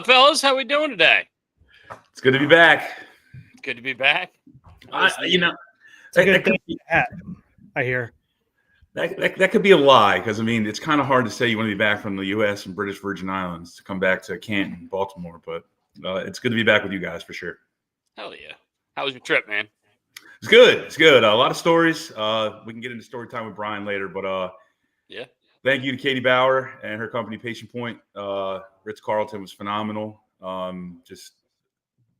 up, fellas? How we doing today? It's good to be back. Good to be back. It's a good thing I hear. That could be a lie because, I mean, it's kind of hard to say you want to be back from the U.S. and British Virgin Islands to come back to Canton, Baltimore, but it's good to be back with you guys for sure. Hell yeah. How was your trip, man? It's good. It's good. A lot of stories. We can get into story time with Brian later, but yeah. Thank you to Katie Bauer and her company, Patient Point. Ritz-Carlton was phenomenal.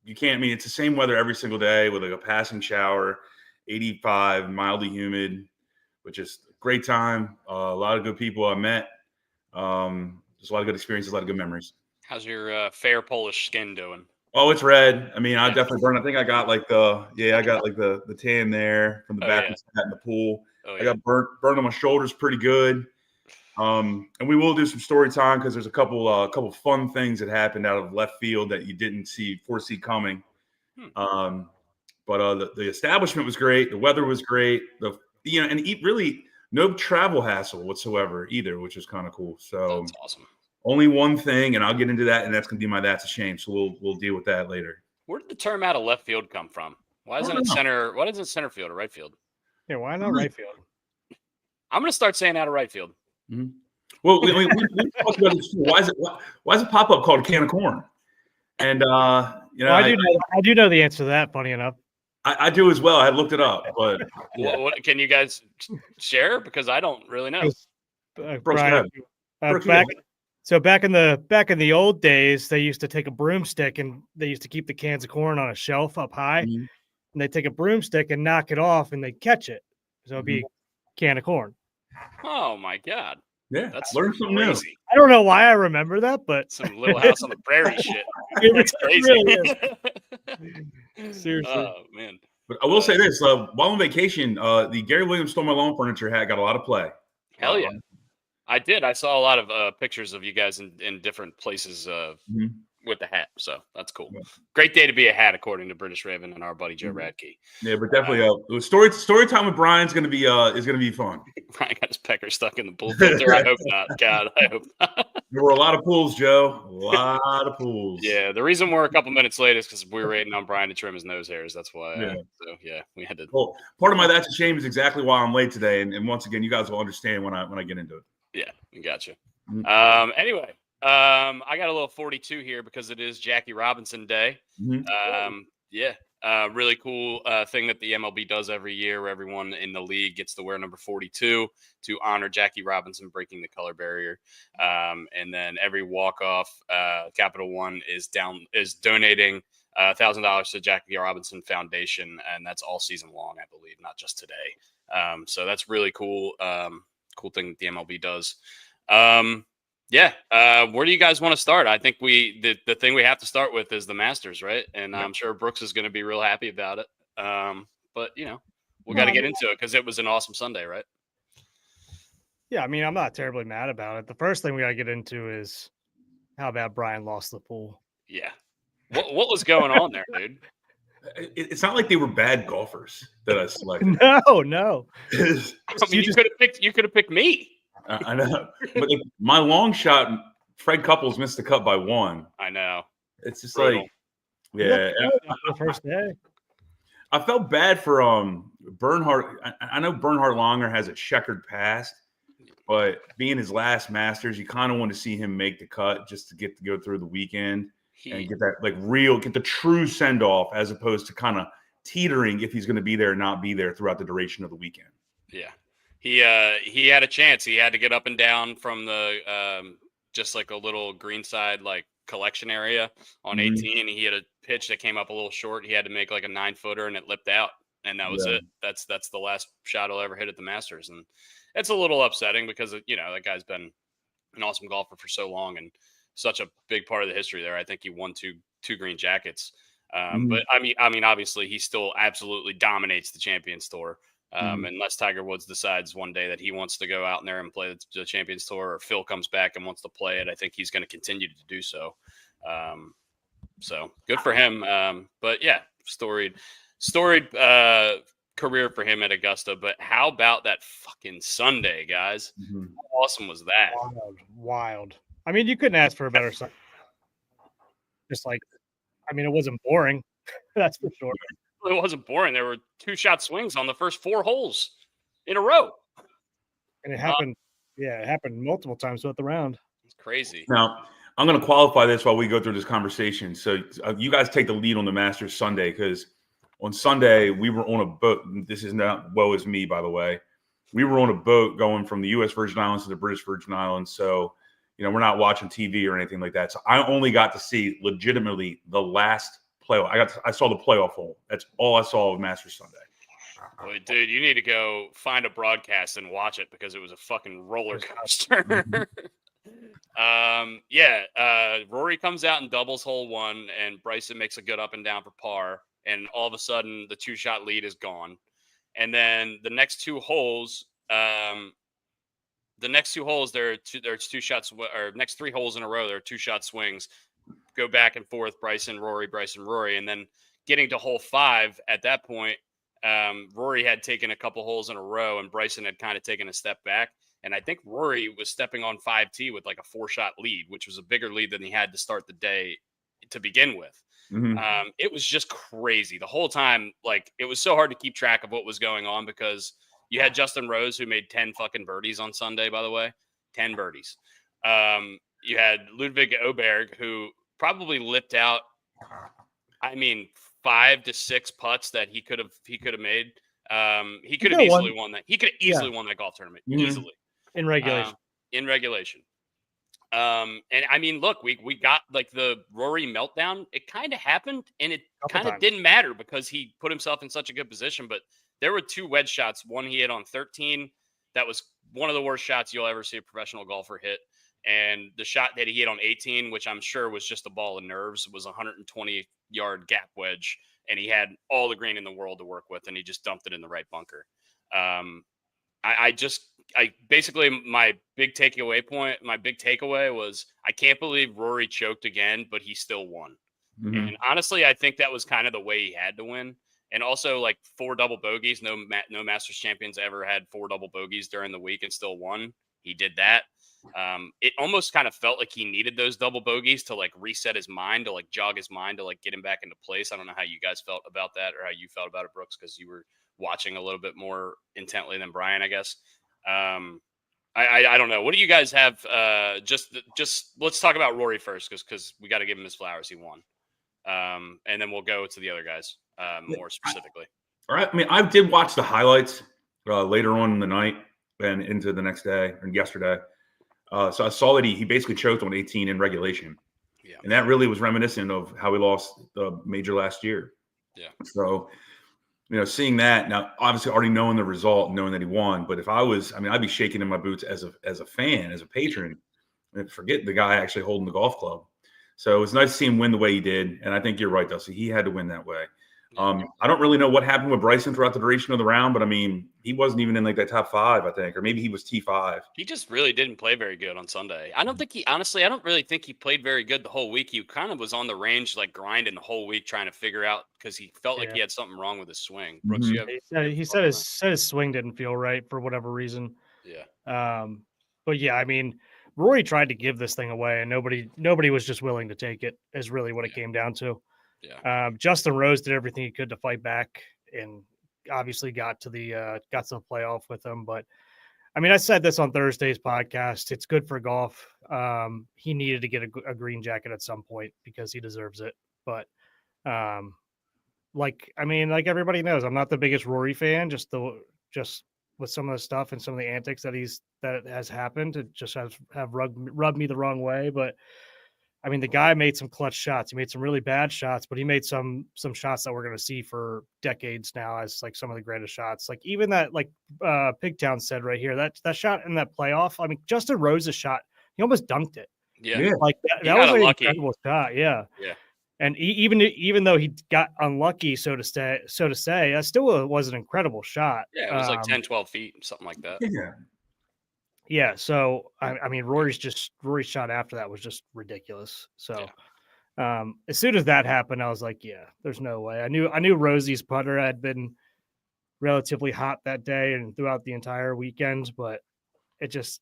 You can't, I mean, it's the same weather every single day with like a passing shower, 85, mildly humid, which is a great time. A lot of good people I met. Just a lot of good experiences, a lot of good memories. How's your fair Polish skin doing? Oh, it's red. I mean, I definitely burned. I think I got like the tan there from the back of the in the pool. Oh, I got burnt on my shoulders pretty good. And we will do some story time because there's a couple fun things that happened out of left field that you didn't foresee coming. But the establishment was great. The weather was great. Really no travel hassle whatsoever either, which is kind of cool. So that's awesome. Only one thing, and I'll get into that, and that's going to be that's a shame. So we'll deal with that later. Where did the term out of left field come from? Why isn't it center? Why isn't it center field or right field? Yeah, why not right field? I'm going to start saying out of right field. Mm-hmm. Well, we talked about this. Why is a pop up called a can of corn? And I do know the answer to that. Funny enough, I do as well. I looked it up, but what can you guys share? Because I don't really know. Brian, back in the old days, they used to take a broomstick and they used to keep the cans of corn on a shelf up high, and they take a broomstick and knock it off, and they catch it. So it'd be a can of corn. Oh my God! Yeah, that's learn something new. I don't know why I remember that, but some Little House on the Prairie shit. It's crazy. Really seriously. Oh man! But I will say this: while on vacation, the Gary Williams Stole My Lawn Furniture hat got a lot of play. Hell yeah! I did. I saw a lot of pictures of you guys in different places with the hat, so that's cool. Yeah. Great day to be a hat, according to British Raven and our buddy Joe Radke. Yeah, but definitely, story time with Brian's going to be fun. Brian got his pecker stuck in the pool filter. I hope not. God, I hope not. There were a lot of pools, Joe. A lot of pools. Yeah, the reason we're a couple minutes late is because we were waiting on Brian to trim his nose hairs. That's why. We had to. Well, part of my that's a shame is exactly why I'm late today, and once again, you guys will understand when I get into it. Yeah, we got you. Anyway, I got a little 42 here because it is Jackie Robinson Day. Really cool thing that the MLB does every year where everyone in the league gets to wear number 42 to honor Jackie Robinson breaking the color barrier. And then every walk-off, Capital One is donating $1,000 to Jackie Robinson Foundation, and that's all season long, I believe, not just today. So that's really cool. Cool thing that the MLB does. Where do you guys want to start? I think the thing we have to start with is the Masters, right? And I'm sure Brooks is going to be real happy about it. But we got to get into it because it was an awesome Sunday, right? Yeah, I mean, I'm not terribly mad about it. The first thing we got to get into is how bad Brian lost the pool. Yeah. What was going on there, dude? It's not like they were bad golfers that I selected. No. I mean, you could have picked me. I know, but my long shot, Fred Couples missed the cut by one. I know. It's just brutal. The first day. I felt bad for Bernhard. I know Bernhard Langer has a checkered past, but being his last Masters, you kind of want to see him make the cut just to get to go through the weekend and get that get the true send off as opposed to kind of teetering if he's going to be there or not be there throughout the duration of the weekend. Yeah. He had a chance. He had to get up and down from the just like a little greenside like collection area on 18. He had a pitch that came up a little short. He had to make like a 9-footer and it lipped out, and that was it. That's the last shot he'll ever hit at the Masters, and it's a little upsetting because that guy's been an awesome golfer for so long and such a big part of the history there. I think he won two green jackets, but I mean, obviously he still absolutely dominates the Champions Tour. Unless Tiger Woods decides one day that he wants to go out in there and play the Champions Tour, or Phil comes back and wants to play it, I think he's going to continue to do so. So good for him. But yeah, storied career for him at Augusta. But how about that fucking Sunday, guys? How awesome was that? Wild. I mean, you couldn't ask for a better Sunday. just like, I mean, it wasn't boring. That's for sure. It wasn't boring. There were 2-shot swings on the first 4 holes in a row. And it happened. It happened multiple times throughout the round. It's crazy. Now, I'm going to qualify this while we go through this conversation. So you guys take the lead on the Masters Sunday, because on Sunday we were on a boat. This is not woe is me, by the way. We were on a boat going from the U.S. Virgin Islands to the British Virgin Islands. So, we're not watching TV or anything like that. So I only got to see legitimately the last playoff. I saw the playoff hole. That's all I saw of Masters Sunday. Boy, dude, you need to go find a broadcast and watch it, because it was a fucking roller coaster. Rory comes out and doubles hole 1, and Bryson makes a good up and down for par, and all of a sudden the 2-shot lead is gone. And then the next 2 holes, there's 2 shots, or next 3 holes in a row, there are 2-shot swings, go back and forth, Bryson, Rory, and then getting to hole 5 at that point, Rory had taken a couple holes in a row, and Bryson had kind of taken a step back. And I think Rory was stepping on 5T with like a 4-shot lead, which was a bigger lead than he had to start the day to begin with. Mm-hmm. It was just crazy the whole time. Like, it was so hard to keep track of what was going on, because you had Justin Rose, who made 10 fucking birdies on Sunday, by the way, 10 birdies. You had Ludwig Oberg, who probably lipped out, 5 to 6 putts that he could have made. He could have easily won that. He could have easily won that golf tournament, easily. In regulation. And look, we got like the Rory meltdown. It kind of happened, and it kind of didn't matter, because he put himself in such a good position. But there were 2 wedge shots. One he hit on 13. That was one of the worst shots you'll ever see a professional golfer hit. And the shot that he hit on 18, which I'm sure was just a ball of nerves, was a 120-yard gap wedge. And he had all the green in the world to work with, and he just dumped it in the right bunker. Basically, my big takeaway was, I can't believe Rory choked again, but he still won. Mm-hmm. And honestly, I think that was kind of the way he had to win. And also, like, 4 double bogeys. No Masters champions ever had 4 double bogeys during the week and still won. He did that. It almost kind of felt like he needed those double bogeys to like reset his mind, to like jog his mind, to like get him back into place. I don't know how you guys felt about that, or how you felt about it, Brooks, because you were watching a little bit more intently than Brian, I guess. I don't know. What do you guys have? Just let's talk about Rory first, because we got to give him his flowers. He won. And then we'll go to the other guys more specifically. All right. I did watch the highlights later on in the night and into the next day and yesterday. So I saw that he basically choked on 18 in regulation. Yeah. And that really was reminiscent of how he lost the major last year. Yeah. So, seeing that now, obviously already knowing the result, knowing that he won. But if I was, I'd be shaking in my boots as a fan, as a patron, and forget the guy actually holding the golf club. So it was nice to see him win the way he did. And I think you're right, Dusty. He had to win that way. I don't really know what happened with Bryson throughout the duration of the round, but he wasn't even in like that top 5, I think, or maybe he was T5. He just really didn't play very good on Sunday. I don't really think he played very good the whole week. He kind of was on the range, like grinding the whole week, trying to figure out, because he felt like he had something wrong with his swing. Brooks, he said his swing didn't feel right for whatever reason. Yeah. But yeah, Rory tried to give this thing away, and nobody was just willing to take it, is really what it came down to. Yeah. Justin Rose did everything he could to fight back, and obviously got to the playoff with him. But I said this on Thursday's podcast. It's good for golf. He needed to get a green jacket at some point, because he deserves it. But like everybody knows, I'm not the biggest Rory fan. Just with some of the stuff and some of the antics that has happened, it just have rubbed me the wrong way. But the guy made some clutch shots. He made some really bad shots, but he made some shots that we're going to see for decades now as like some of the greatest shots. Like even that, like Pigtown said right here, that shot in that playoff. Justin Rose's shot, he almost dunked it. Yeah. Like that was an incredible shot. Yeah. Yeah. And even though he got unlucky, so to say, that still was an incredible shot. Yeah. It was like 10, 12 feet, something like that. Yeah. Yeah, so Rory's shot after that was just ridiculous. So, as soon as that happened, I was like, "Yeah, there's no way." I knew Rosie's putter had been relatively hot that day and throughout the entire weekend, but it just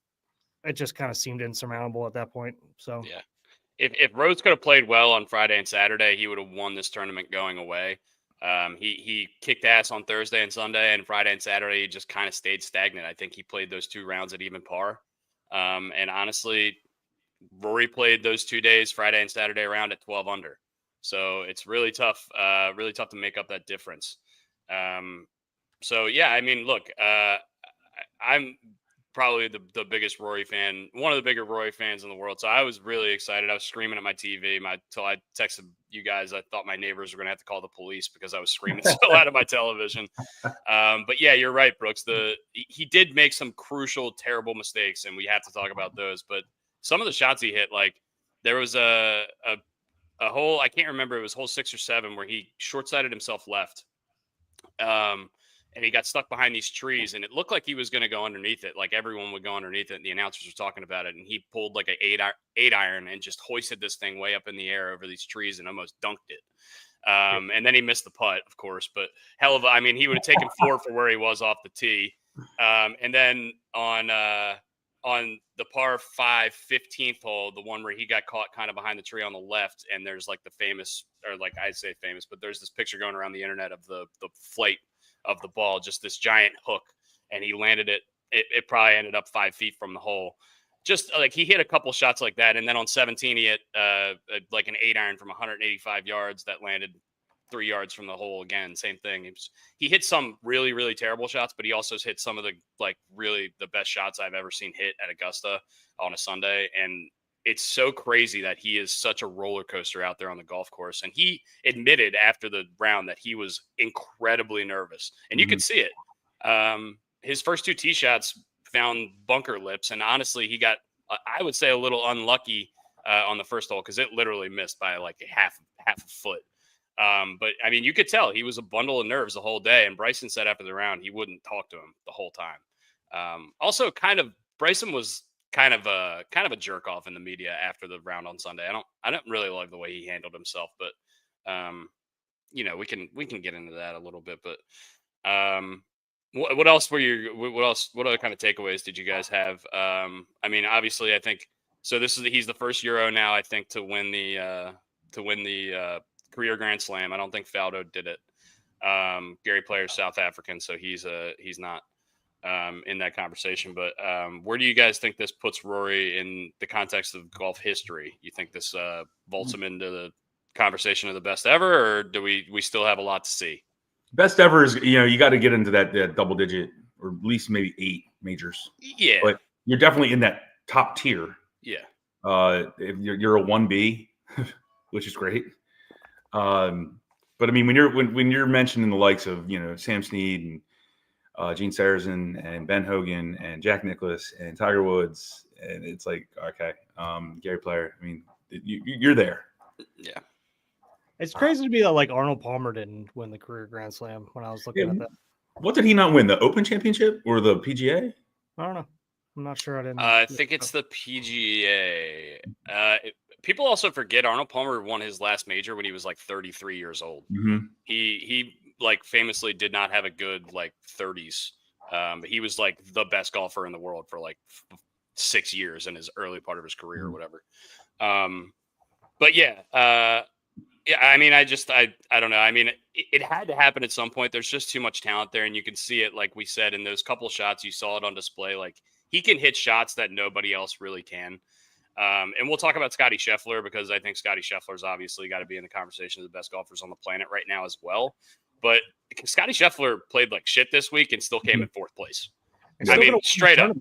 kind of seemed insurmountable at that point. So yeah, if Rose could have played well on Friday and Saturday, he would have won this tournament going away. He kicked ass on Thursday and Sunday, and Friday and Saturday he just kind of stayed stagnant. I think he played those 2 rounds at even par. And honestly, Rory played those 2 days, Friday and Saturday, around at 12 under. So it's really tough to make up that difference. So yeah, I mean, look, I'm probably the biggest Rory fan, one of the bigger Rory fans in the world. So I was really excited. I was screaming at my TV till I texted you guys. I thought my neighbors were going to have to call the police because I was screaming so loud at my television. But yeah, you're right, Brooks. He did make some crucial, terrible mistakes, and we have to talk about those. But some of the shots he hit, like there was a hole, I can't remember, it was hole 6 or 7 where he short-sided himself left. And he got stuck behind these trees, and it looked like he was going to go underneath it. Like everyone would go underneath it. And the announcers were talking about it, and he pulled like an 8 iron and just hoisted this thing way up in the air over these trees and almost dunked it. And then he missed the putt, of course, but I mean, he would have taken 4 for where he was off the tee. And then on the par 5 15th hole, the one where he got caught kind of behind the tree on the left, and there's like the famous, or like I say famous, but there's this picture going around the internet of the flight of the ball, just this giant hook, and he landed it. It probably ended up 5 feet from the hole. Just like he hit a couple shots like that, and then on 17 he hit like an 8 iron from 185 yards that landed 3 yards from the hole again. Same thing. He hit some really, really terrible shots, but he also hit some of the like really the best shots I've ever seen hit at Augusta on a Sunday. And it's so crazy that he is such a roller coaster out there on the golf course. And he admitted after the round that he was incredibly nervous, and you could see it. His first 2 tee shots found bunker lips, and honestly, he got, I would say, a little unlucky on the first hole because it literally missed by like half a foot. But I mean, you could tell he was a bundle of nerves the whole day. And Bryson said after the round he wouldn't talk to him the whole time. Also, Bryson was kind of a jerk off in the media after the round on Sunday. I don't really like the way he handled himself, but you know, we can get into that a little bit. But what else were what other kind of takeaways did you guys have? I mean, obviously, I think so. He's the first Euro now, I think, to win the career Grand Slam. I don't think Faldo did it. Gary Player's South African, so he's not in that conversation. But where do you guys think this puts Rory in the context of golf history? You think this vaults him into the conversation of the best ever, or do we still have a lot to see? Best ever is, you know, you got to get into that double digit, or at least maybe 8 majors. Yeah, but you're definitely in that top tier. Yeah. If you're a 1B, which is great. But I mean, when you're mentioning the likes of, you know, Sam Snead and Gene Sarazen and Ben Hogan and Jack Nicklaus and Tiger Woods, and it's like, okay, Gary Player. I mean, you're there. Yeah. It's crazy to me that like Arnold Palmer didn't win the career Grand Slam when I was looking at that. What did he not win? The Open Championship or the PGA? I don't know. I'm not sure. I think it's the PGA. People also forget Arnold Palmer won his last major when he was like 33 years old. Mm-hmm. He like famously did not have a good like 30s. But he was like the best golfer in the world for like 6 years in his early part of his career or whatever. But yeah. Yeah, I mean, I don't know. I mean, it had to happen at some point. There's just too much talent there, and you can see it, like we said, in those couple shots. You saw it on display. Like, he can hit shots that nobody else really can. And we'll talk about Scotty Scheffler, because I think Scotty Scheffler's obviously got to be in the conversation of the best golfers on the planet right now as well. But Scotty Scheffler played like shit this week and still came in 4th place. I mean, straight up.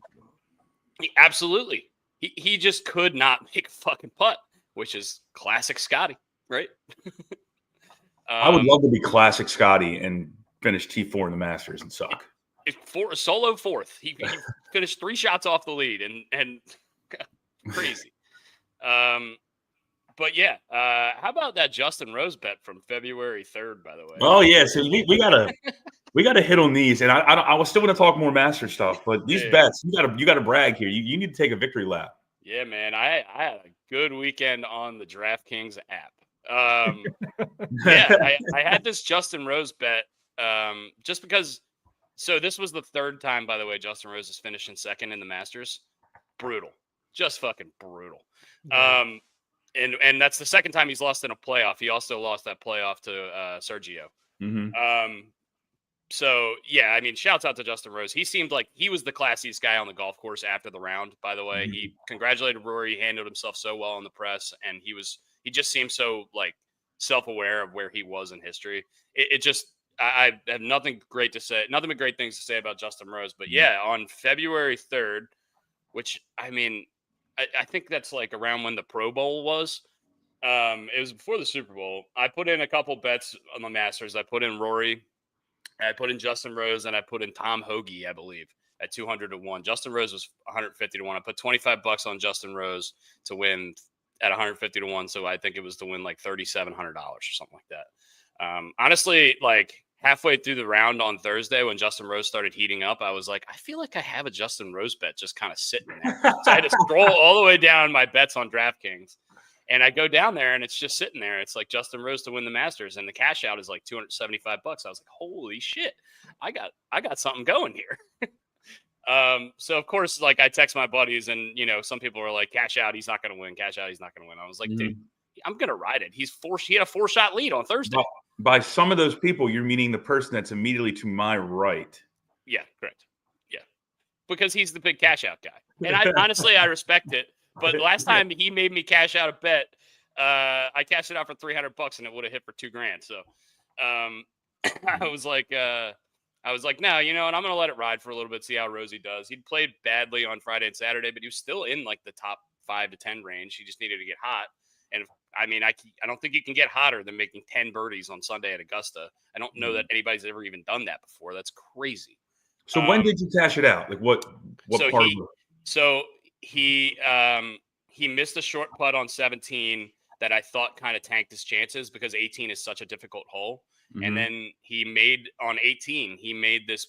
Absolutely. He just could not make a fucking putt, which is classic Scotty. Right. I would love to be classic Scotty and finish T4 in the Masters and suck. Solo 4th. He finished 3 shots off the lead and crazy. But yeah, how about that Justin Rose bet from February 3rd? By the way. Oh yeah, so we gotta hit on these, and I was still going to talk more Master stuff, but these bets you gotta brag here. You need to take a victory lap. Yeah, man. I had a good weekend on the DraftKings app. Yeah, I had this Justin Rose bet just because. So this was the 3rd time, by the way, Justin Rose has finished in 2nd in the Masters. Brutal, just fucking brutal. And and that's the second time he's lost in a playoff. He also lost that playoff to Sergio. So yeah, I mean, shouts out to Justin Rose. He seemed like he was the classiest guy on the golf course after the round. By the way, he congratulated Rory. He handled himself so well in the press, and he just seemed so like self-aware of where he was in history. It just I have nothing great to say, nothing but great things to say about Justin Rose. But yeah, on February 3rd, which I mean, I think that's like around when the Pro Bowl was. It was before the Super Bowl. I put in a couple bets on the Masters. I put in Rory. I put in Justin Rose, and I put in Tom Hoagie, I believe, at 200-1. Justin Rose was 150-1. I put $25 on Justin Rose to win at 150-1. So I think it was to win like $3,700 or something like that. Honestly, like halfway through the round on Thursday when Justin Rose started heating up, I was like, I feel like I have a Justin Rose bet just kind of sitting there. So I had to scroll all the way down my bets on DraftKings. And I go down there and it's just sitting there. It's like Justin Rose to win the Masters, and the cash out is like $275. I was like, holy shit, I got something going here. So of course, like I text my buddies, and some people are like, cash out, he's not going to win. Cash out, he's not going to win. I was like, dude, I'm going to ride it. He had a 4-shot lead on Thursday. By some of those people, you're meaning the person that's immediately to my right. Yeah, correct. Yeah, because he's the big cash out guy, and I respect it. But last time he made me cash out a bet, I cashed it out for $300 and it would have hit for $2,000. So I was like, no, and I'm going to let it ride for a little bit, see how Rosie does. He played badly on Friday and Saturday, but he was still in like the top 5 to 10 range. He just needed to get hot. And I don't think you can get hotter than making 10 birdies on Sunday at Augusta. I don't know that anybody's ever even done that before. That's crazy. So when did you cash it out? Like what part of it? So he missed a short putt on 17 that I thought kind of tanked his chances because 18 is such a difficult hole. And then he made on 18, he made this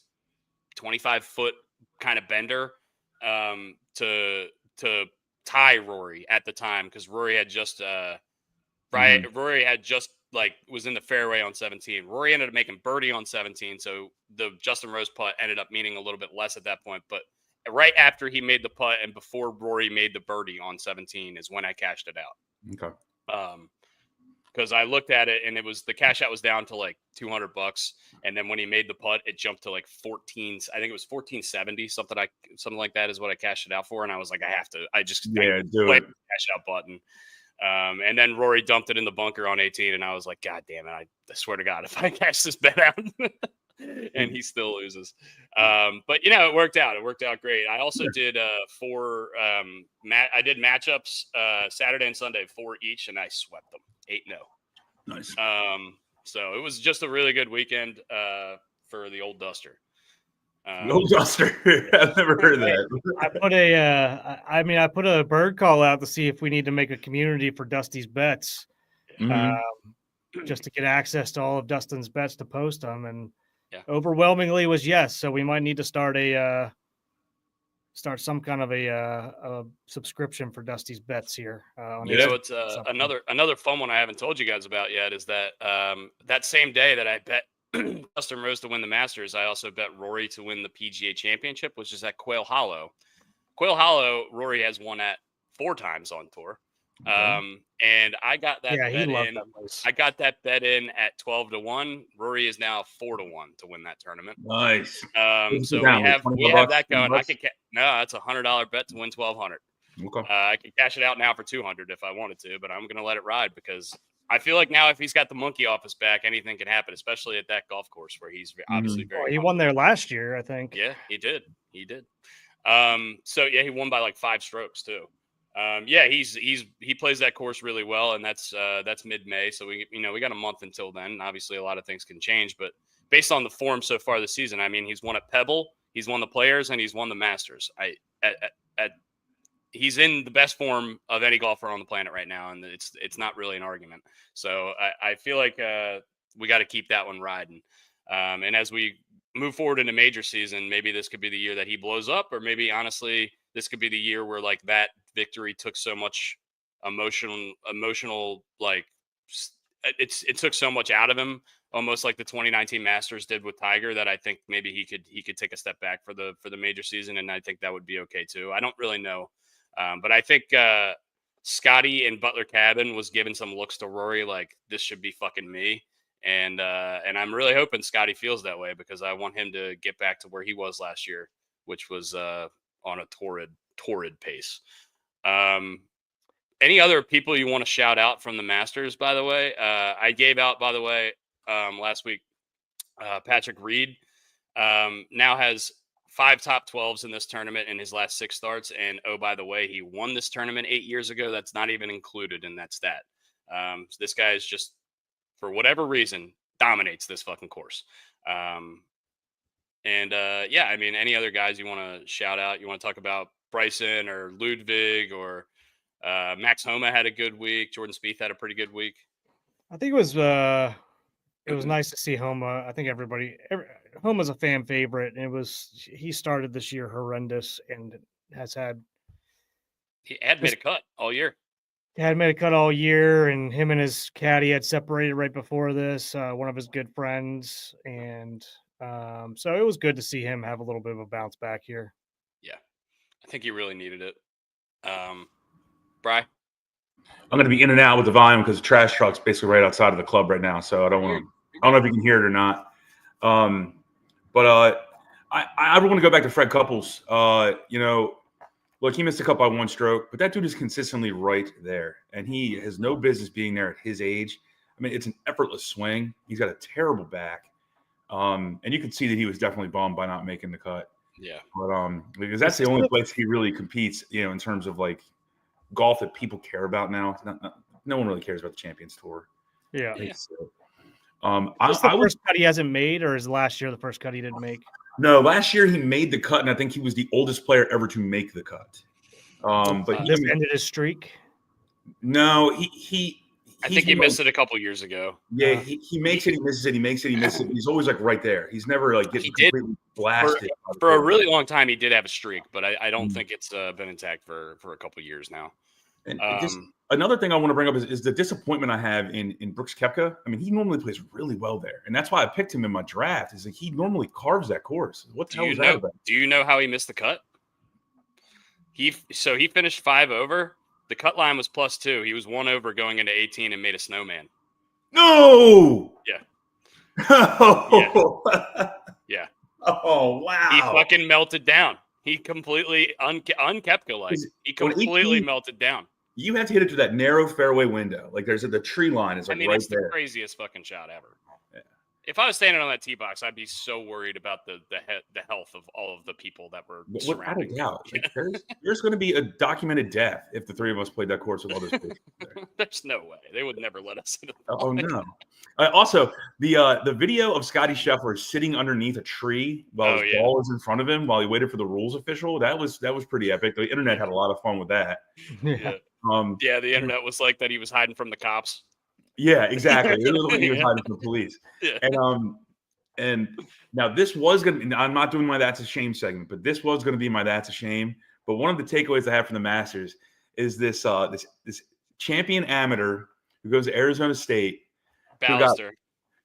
25-foot kind of bender to tie Rory at the time, because Rory had just Rory had just like was in the fairway on 17. Rory ended up making birdie on 17, so the Justin Rose putt ended up meaning a little bit less at that point. But right after he made the putt and before Rory made the birdie on 17 is when I cashed it out. Okay. Because I looked at it and the cash out was down to like $200, and then when he made the putt, it jumped to like 14. I think it was 1470, something like that is what I cashed it out for. And I was like, I just do it. Cash out button. And then Rory dumped it in the bunker on 18, and I was like, God damn it! I swear to God, if I cash this bet out, and he still loses. But it worked out. It worked out great. I also did I did matchups Saturday and Sunday, 4 each, and I swept them 8-0. Nice. So it was just a really good weekend for the old Duster. Old Duster. I've never heard of that. I put a bird call out to see if we need to make a community for Dusty's bets, just to get access to all of Dustin's bets to post them, and overwhelmingly was yes. So we might need to start some kind of a subscription for Dusty's bets here. It's another fun one I haven't told you guys about yet is that that same day that I bet Justin Rose to win the Masters, I also bet Rory to win the PGA Championship, which is at Quail Hollow. Quail Hollow, Rory has won at 4 times on tour. And I got that bet in. I got that bet in at 12-1. Rory is now 4-1 to win that tournament. Nice. So we have that going. That's $100 bet to win 1,200. Okay. I can cash it out now for 200 if I wanted to, but I'm going to let it ride because I feel like now if he's got the monkey off his back, anything can happen, especially at that golf course where he's obviously very. He won there last year, I think. Yeah, he did. So yeah, he won by like 5 strokes too. He plays that course really well, and that's mid-May. So we got a month until then. Obviously, a lot of things can change, but based on the form so far this season, I mean, he's won at Pebble, he's won the Players, and he's won the Masters. He's in the best form of any golfer on the planet right now, and it's not really an argument. So I feel like we got to keep that one riding. And as we move forward into major season, maybe this could be the year that he blows up, or maybe honestly, this could be the year where like that victory took so much emotional like it took so much out of him, almost like the 2019 Masters did with Tiger, that I think maybe he could take a step back for the major season, and I think that would be okay too. I don't really know. But I think Scotty in Butler Cabin was giving some looks to Rory like this should be fucking me. And I'm really hoping Scotty feels that way because I want him to get back to where he was last year, which was on a torrid pace. Any other people you want to shout out from the Masters, by the way? I gave out, by the way, last week, Patrick Reed now has 5 top 12s in this tournament in his last 6 starts. And oh, by the way, he won this tournament 8 years ago. That's not even included in that stat. So this guy is just, for whatever reason, dominates this fucking course. Yeah, I mean, any other guys you want to shout out? You want to talk about Bryson or Ludwig or Max Homa had a good week. Jordan Spieth had a pretty good week. I think it was nice to see Homa. I think Homa's a fan favorite, and he started this year horrendous and he had made a cut all year. Had made a cut all year, and him and his caddy had separated right before this. One of his good friends, and so it was good to see him have a little bit of a bounce back here. Yeah, I think he really needed it. Bri? I'm going to be in and out with the volume because the trash truck's basically right outside of the club right now. So I don't know if you can hear it or not. But I want to go back to Fred Couples. Look, he missed a cut by 1 stroke, but that dude is consistently right there. And he has no business being there at his age. I mean, it's an effortless swing. He's got a terrible back. And you can see that he was definitely bummed by not making the cut. Yeah. But because that's the only place he really competes, in terms of like golf that people care about now. No one really cares about the Champions Tour. Yeah. The first cut he hasn't made, or is last year the first cut he didn't make? No, last year he made the cut, and I think he was the oldest player ever to make the cut. But this ended his streak. No, I think he missed it a couple years ago. Yeah, he makes it, he misses it, he makes it, he misses it. He's always like right there. He's never like getting completely blasted. For a really long time, he did have a streak, but I don't think it's been intact for a couple years now. And just another thing I want to bring up is the disappointment I have in Brooks Koepka. I mean, he normally plays really well there, and that's why I picked him in my draft. Is like he normally carves that course. What the hell is that about? Do you know how he missed the cut? He finished 5 over. The cut line was +2. He was 1 over going into 18 and made a snowman. No. Yeah. Oh. Yeah. Oh wow. He fucking melted down. He completely un-Koepka-like. He completely melted down. You have to hit it to that narrow fairway window. Like the tree line is like right it's there. The craziest fucking shot ever. Yeah. If I was standing on that tee box, I'd be so worried about the health of all of the people that were surrounding. Without a doubt. Like, there's going to be a documented death if the 3 of us played that course with all those people there. There's no way. They would never let us in. Oh no. Also, the video of Scotty Scheffler sitting underneath a tree while his ball was in front of him while he waited for the rules official, that was pretty epic. The internet had a lot of fun with that. Yeah. The internet was like that he was hiding from the cops. Yeah, exactly. It looked like he was hiding from the police. Yeah. And now this was going to, I'm not doing my That's a Shame segment, but this was going to be my That's a Shame. But one of the takeaways I have from the Masters is this champion amateur who goes to Arizona State. Ballister.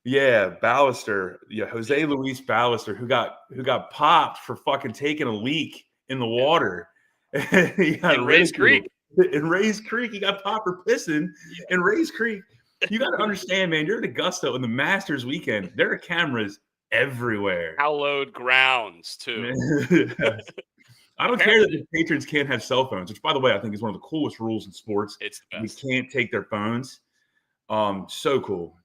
Ballister. Yeah, Jose Luis Ballister, who got popped for fucking taking a leak in the water. In Rays Creek. In Rays Creek, he got popped for pissing in Rays Creek. You got to understand, man, you're at Augusta on the Masters weekend. There are cameras everywhere. Hallowed grounds, too. I don't care that the patrons can't have cell phones, which, by the way, I think is one of the coolest rules in sports. It's the best. We can't take their phones. So cool.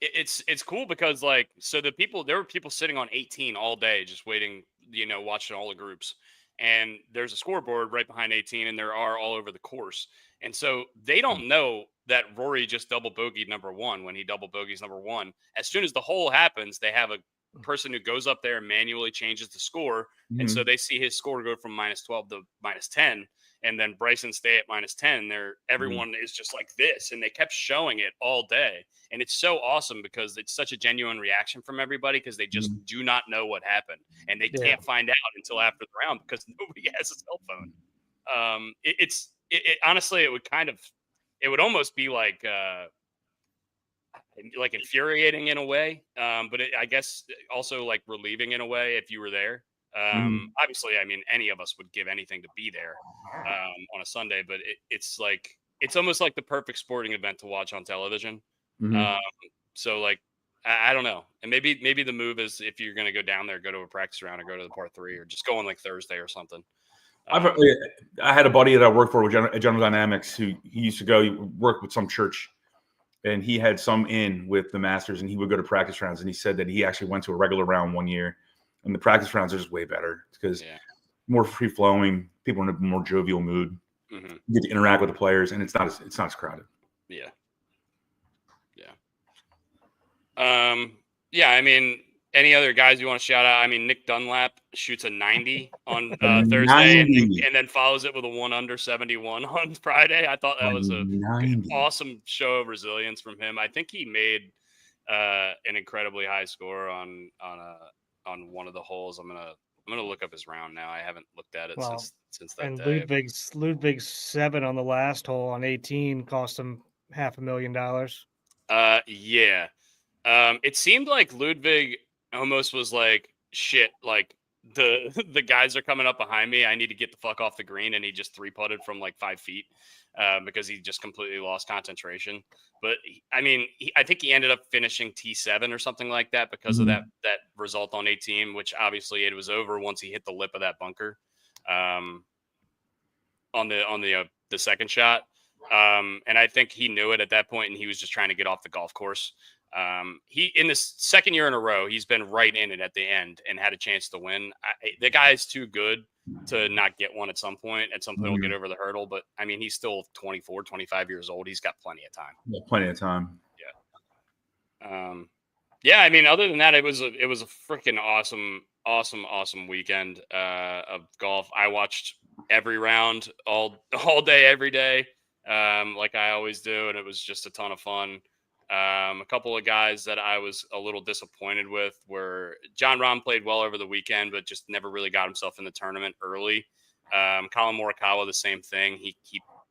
It's cool because, there were people sitting on 18 all day just waiting, watching all the groups. And there's a scoreboard right behind 18, and there are all over the course. And so they don't know that Rory just double bogeyed number 1 when he double bogeys number 1. As soon as the hole happens, they have a person who goes up there and manually changes the score. Mm-hmm. And so they see his score go from -12 to -10. And then Bryson stay at -10. Everyone is just like this. And they kept showing it all day. And it's so awesome because it's such a genuine reaction from everybody because they just do not know what happened. And they can't find out until after the round because nobody has a cell phone. Honestly, it would almost be like infuriating in a way. But I guess also like relieving in a way if you were there. Obviously, I mean, any of us would give anything to be there on a Sunday, but it's like it's almost like the perfect sporting event to watch on television. Mhm. So like, I don't know. And maybe the move is if you're going to go down there, go to a practice round or go to the part 3 or just go on like Thursday or something. I had a buddy that I worked for with General Dynamics who he used to go work with some church, and he had some in with the Masters, and he would go to practice rounds. And he said that he actually went to a regular round one year, and the practice rounds are just way better because more free flowing. People are in a more jovial mood. Mm-hmm. You get to interact with the players, and it's not as crowded. Yeah. Yeah. I mean, any other guys you want to shout out? I mean, Nick Dunlap shoots a 90 on Thursday, and then follows it with a 1 under 71 on Friday. I thought that was an awesome show of resilience from him. I think he made an incredibly high score on one of the holes. I'm gonna look up his round now. I haven't looked at it since that day. Ludwig's 7 on the last hole on 18 cost him $500,000. Yeah. It seemed like Ludwig almost was like, shit, like the guys are coming up behind me. I need to get the fuck off the green. And he just 3-putted from like 5 feet because he just completely lost concentration. But I think he ended up finishing T7 or something like that because of that result on 18, which obviously it was over once he hit the lip of that bunker on the second shot. And I think he knew it at that point, and he was just trying to get off the golf course. He in this second year in a row, he's been right in it at the end and had a chance to win. The guy is too good to not get one at some point. At some point, he'll get over the hurdle. But I mean, he's still 24, 25 years old. He's got plenty of time. Yeah, plenty of time. Yeah. I mean, other than that, it was a freaking awesome weekend of golf. I watched every round all day, every day, like I always do, and it was just a ton of fun. A couple of guys that I was a little disappointed with were John Rahm played well over the weekend, but just never really got himself in the tournament early. Colin Morikawa, the same thing. He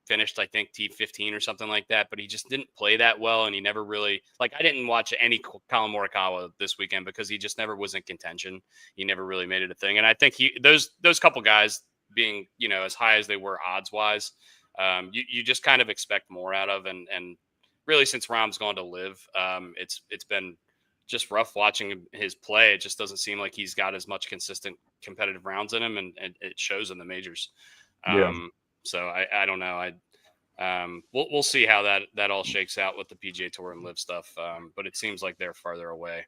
finished, I think, T15 or something like that, but he just didn't play that well. And he never really, like, I didn't watch any Colin Morikawa this weekend because he just never was in contention. He never really made it a thing. And I think those couple guys being, as high as they were odds wise, you just kind of expect more out of, and really since Rahm's gone to live, it's been just rough watching his play. It just doesn't seem like he's got as much consistent competitive rounds in him, and it shows in the majors. So I don't know. We'll see how that all shakes out with the PGA Tour and Live stuff. But it seems like they're farther away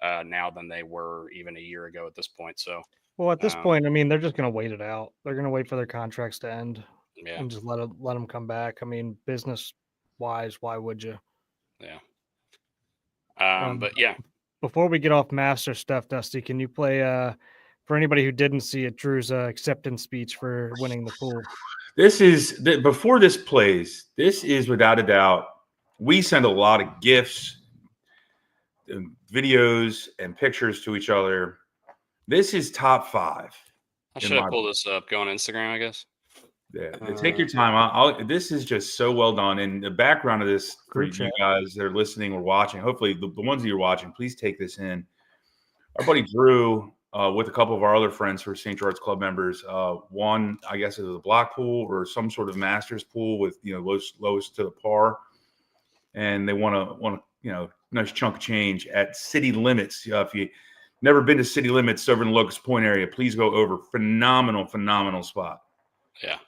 now than they were even a year ago at this point. So, well, at this point, I mean, they're just going to wait it out. They're going to wait for their contracts to end and just let them come back. I mean, business wise, why would you? Yeah. But yeah. Before we get off master stuff, Dusty, can you play for anybody who didn't see it, Drew's acceptance speech for winning the pool? This is before this plays. This is without a doubt. We send a lot of gifts, and videos, and pictures to each other. This is top 5. I should have pulled this up. Go on Instagram, I guess. Yeah, take your time. This is just so well done. And the background of this for you guys that are listening or watching, hopefully the ones that you're watching, please take this in. Our buddy Drew, with a couple of our other friends who are St. Gerard's Club members, won, I guess it was a block pool or some sort of Masters pool with lowest to the par, and they want a nice chunk of change at City Limits. If you never been to City Limits over in the Locust Point area, please go over. Phenomenal spot. Yeah.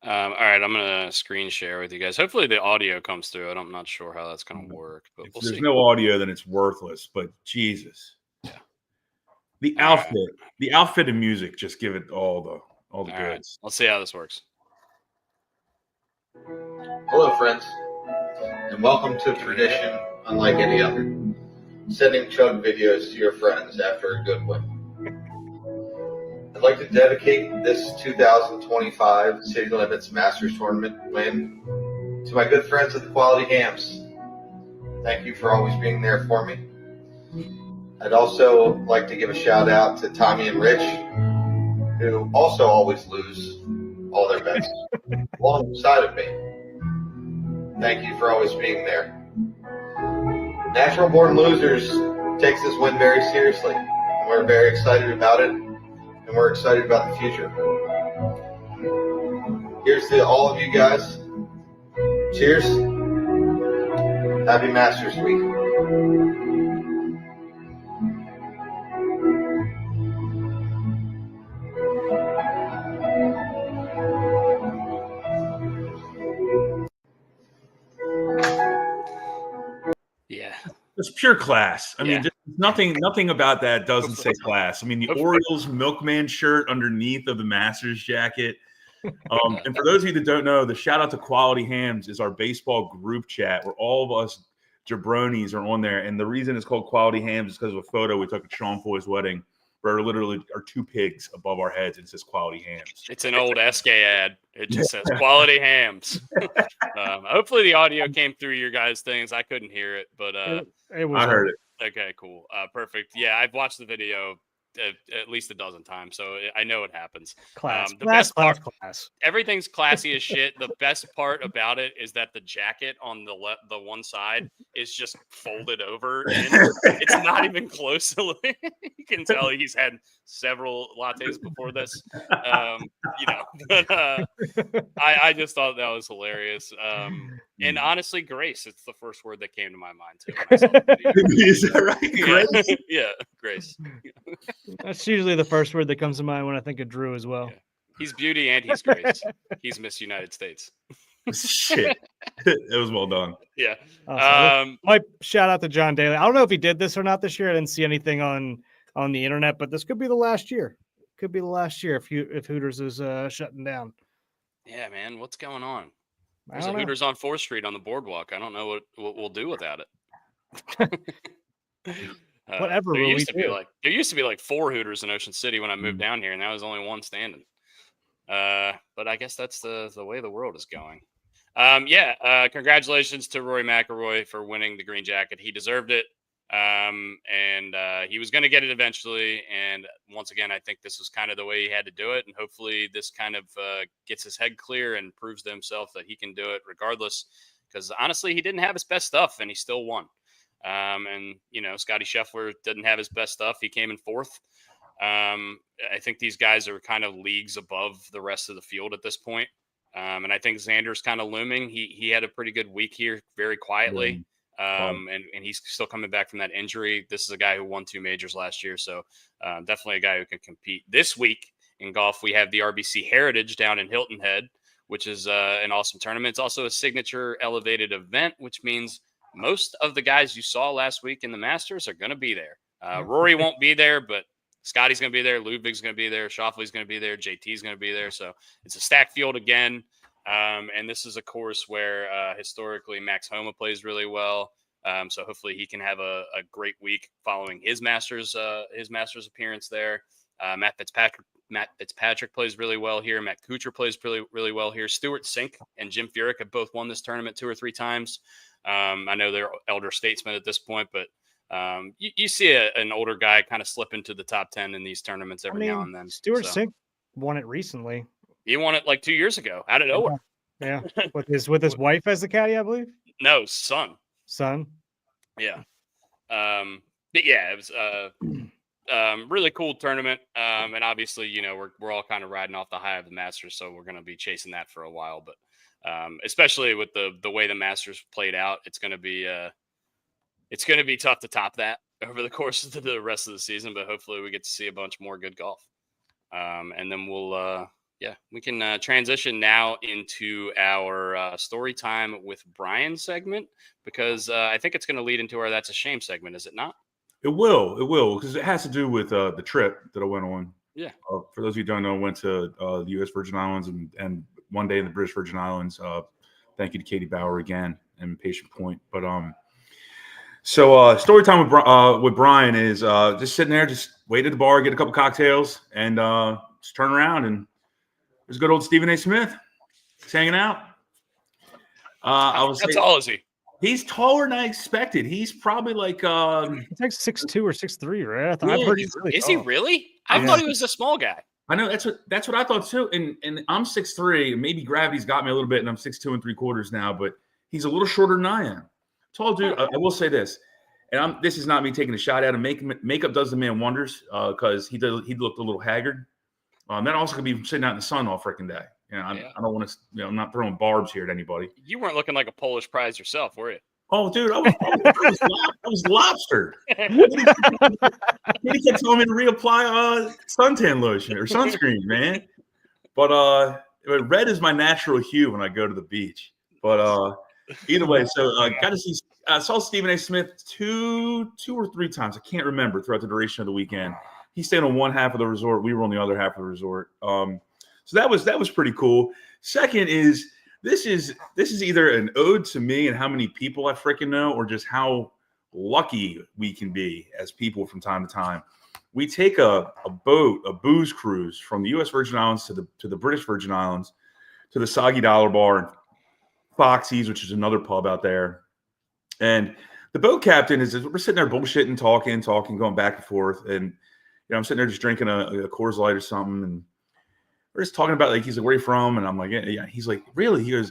All right, I'm gonna screen share with you guys. Hopefully the audio comes through. I'm not sure how that's gonna work, but if there's no audio, then it's worthless. But Jesus, the outfit and music just give it all the goods. Right. Let's see how this works. Hello, friends, and welcome to a tradition unlike any other: sending chug videos to your friends after a good win. I'd like to dedicate this 2025 City Limits Masters Tournament win to my good friends at the Quality Hams. Thank you for always being there for me. I'd also like to give a shout out to Tommy and Rich, who also always lose all their bets alongside of me. Thank you for always being there. Natural Born Losers takes this win very seriously. We're very excited about it. And we're excited about the future. Here's to all of you guys. Cheers. Happy Masters Week. Yeah. It's pure class. I mean, just nothing about that doesn't say class. I mean, the Orioles milkman shirt underneath of the Masters jacket. And for those of you that don't know, the shout out to Quality Hams is our baseball group chat where all of us jabronis are on there. And the reason it's called Quality Hams is because of a photo we took at Sean Foy's wedding where literally are two pigs above our heads. And it says Quality Hams. It's an old SK ad. It just says Quality Hams. Hopefully the audio came through your guys' things. I couldn't hear it, but it was. I heard it. Okay, cool. Perfect. Yeah, I've watched the video at least a dozen times, so I know it happens. Class. The best part, class. Everything's classy as shit. The best part about it is that the jacket on the one side is just folded over. It's not even close. You can tell he's had several lattes before this. But I just thought that was hilarious. And honestly, grace. It's the first word that came to my mind too. Is that right? Grace? Yeah, grace. That's usually the first word that comes to mind when I think of Drew as well. Yeah. He's beauty and he's grace. He's Miss United States. Shit. It was well done. Yeah. Awesome. Shout out to John Daly. I don't know if he did this or not this year. I didn't see anything on the internet, but this could be the last year. Could be the last year if Hooters is shutting down. Yeah, man. What's going on? There's a Hooters on 4th Street on the boardwalk. I don't know what we'll do without it. Whatever. There used to be like 4 Hooters in Ocean City when I moved down here, and that was only one standing. But I guess that's the way the world is going. Congratulations to Rory McIlroy for winning the green jacket. He deserved it. And he was going to get it eventually. And once again, I think this was kind of the way he had to do it. And hopefully this kind of gets his head clear and proves to himself that he can do it regardless. Because honestly, he didn't have his best stuff and he still won. Scotty Scheffler didn't have his best stuff. He came in 4th. I think these guys are kind of leagues above the rest of the field at this point. And I think Xander's kind of looming. He had a pretty good week here, very quietly. And he's still coming back from that injury. This is a guy who won 2 majors last year. So definitely a guy who can compete. This week in golf, we have the RBC Heritage down in Hilton Head, which is an awesome tournament. It's also a signature elevated event, which means most of the guys you saw last week in the Masters are going to be there. Rory won't be there, but Scotty's going to be there. Ludwig's going to be there. Schauffele's going to be there. JT's going to be there. So it's a stacked field again. And this is a course where historically Max Homa plays really well. So hopefully he can have a great week following his Masters appearance there. Matt Fitzpatrick plays really well here. Matt Kuchar plays really well here. Stuart Sink and Jim Furyk have both won this tournament 2 or 3 times. I know they're elder statesmen at this point, but you see an older guy kind of slip into the top 10 in these tournaments every now and then. Stuart Sink won it recently. He won it like 2 years ago out of nowhere. Yeah, with his wife as the caddy, I believe. No, son. Yeah. But yeah, it was really cool tournament. And obviously, we're all kind of riding off the high of the Masters, so we're going to be chasing that for a while. But especially with the way the Masters played out, it's going to be tough to top that over the course of the rest of the season. But hopefully, we get to see a bunch more good golf. And then we can transition now into our story time with Brian segment, because I think it's going to lead into our That's a Shame segment, is it not? It will, because it has to do with the trip that I went on. Yeah. For those of you who don't know, I went to the U.S. Virgin Islands and one day in the British Virgin Islands. Thank you to Katie Bauer again and Patient Point. But so story time with Brian is just sitting there, just wait at the bar, get a couple cocktails, and just turn around and there's good old Stephen A. Smith. He's hanging out. How tall is he? He's taller than I expected. He's probably like he's like 6'2" or 6'3", right? I've heard he's really tall. He really? I thought he was a small guy. I know that's what I thought too. And I'm 6'3". Maybe gravity's got me a little bit, and I'm 6'2"3/4 now. But he's a little shorter than I am. Tall dude. I will say this, and this is not me taking a shot at him. Makeup does the man wonders, because he looked a little haggard. That also could be sitting out in the sun all freaking day. I don't want to. I'm not throwing barbs here at anybody. You weren't looking like a Polish prize yourself, were you? Oh, dude, I was lobster. Katie kept telling me to reapply suntan lotion or sunscreen, man. But red is my natural hue when I go to the beach. But either way, so got to see. Saw Stephen A. Smith two or three times. I can't remember throughout the duration of the weekend. He stayed on one half of the resort. We were on the other half of the resort. So that was pretty cool. Second is. This is either an ode to me and how many people I freaking know, or just how lucky we can be as people from time to time. We take a booze cruise from the U.S. Virgin Islands to the British Virgin Islands, to the Soggy Dollar Bar and Foxy's, which is another pub out there. And the boat captain we're sitting there bullshitting, talking, going back and forth. And I'm sitting there just drinking a Coors Light or something, and we're just talking about, like, he's like, where are you from? And I'm like, yeah. He's like, really? He goes,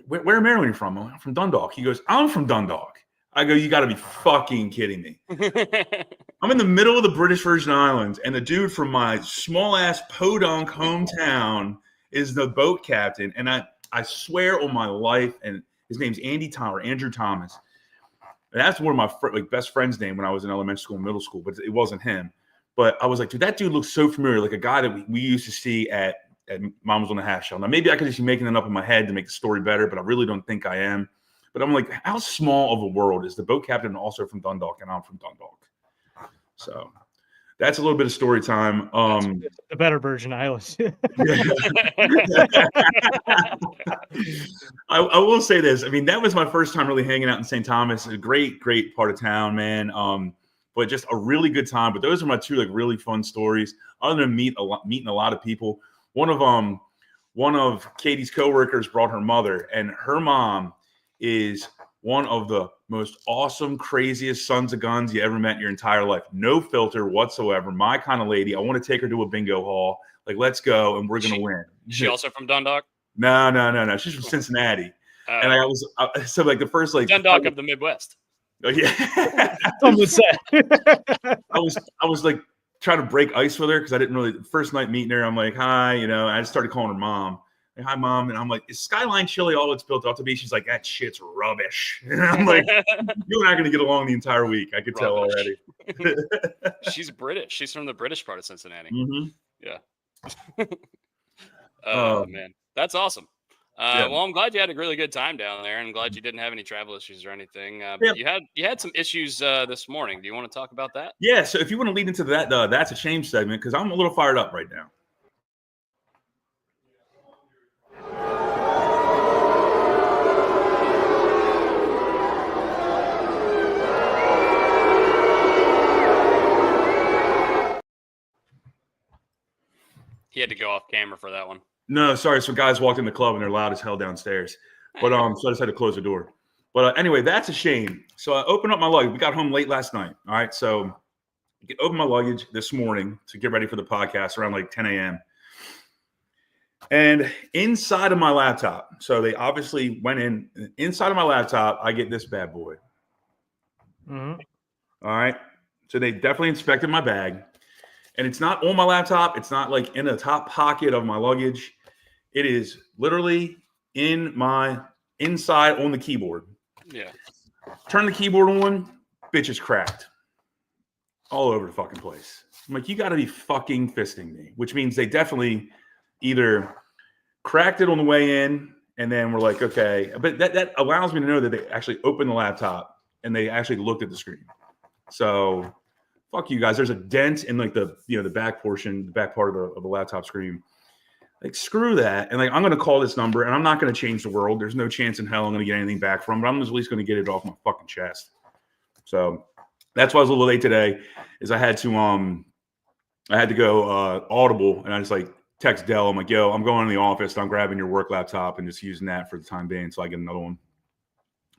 where in Maryland are you from? I'm from Dundalk. He goes, I'm from Dundalk. I go, you got to be fucking kidding me. I'm in the middle of the British Virgin Islands, and the dude from my small-ass podunk hometown is the boat captain. And I swear on my life, and his name's Andrew Thomas. And that's one of my best friend's name when I was in elementary school and middle school, but it wasn't him. But I was like, dude, that dude looks so familiar, like a guy that we used to see at Mom Was on the Half Shell. Now, maybe I could just be making it up in my head to make the story better, but I really don't think I am. But I'm like, how small of a world is the boat captain also from Dundalk, and I'm from Dundalk? So that's a little bit of story time. The better Virgin Islands. I will say this. I mean, that was my first time really hanging out in St. Thomas. A great part of town, man. But just a really good time. But those are my two really fun stories. Other than meeting a lot of people. One of Katie's coworkers brought her mother, and her mom is one of the most awesome, craziest sons of guns you ever met in your entire life. No filter whatsoever. My kind of lady. I want to take her to a bingo hall. Like, let's go, and we're gonna win. She also from Dundalk? No. She's from Cincinnati. And I was so like the first Dundalk of the Midwest. Oh yeah. Some would say. I was like trying to break ice with her because I didn't really. First night meeting her, I'm like, hi, and I just started calling her mom. Like, hi, mom, and I'm like, is Skyline Chili all it's built up to be? She's like, that shit's rubbish. And I'm like, you and I are gonna get along the entire week. I could tell already. She's British. She's from the British part of Cincinnati. Mm-hmm. Yeah. Oh man, that's awesome. Well, I'm glad you had a really good time down there, and glad you didn't have any travel issues or anything. But you had some issues this morning. Do you want to talk about that? Yeah. So if you want to lead into that, that's a shame segment, because I'm a little fired up right now. He had to go off camera for that one. No, sorry. So guys walked in the club and they're loud as hell downstairs. But so I just had to close the door. But anyway, that's a shame. So I opened up my luggage. We got home late last night. All right. So I opened my luggage this morning to get ready for the podcast around like 10 a.m. And inside of my laptop, so they obviously went inside of my laptop, I get this bad boy. Mm-hmm. All right. So they definitely inspected my bag. And it's not on my laptop. It's not like in the top pocket of my luggage. It is literally inside on the keyboard. Yeah. Turn the keyboard on, bitch is cracked. All over the fucking place. I'm like, you got to be fucking fisting me, which means they definitely either cracked it on the way in, and then we're like, okay. But that allows me to know that they actually opened the laptop and they actually looked at the screen. So fuck you guys. There's a dent in like the back portion, the back part of the laptop screen. Like, screw that. And like, I'm going to call this number, and I'm not going to change the world. There's no chance in hell I'm going to get anything back from, but I'm at least going to get it off my fucking chest. So that's why I was a little late today, is I had to go Audible, and I just like text Dell. I'm like, yo, I'm going to the office. I'm grabbing your work laptop and just using that for the time being until I get another one.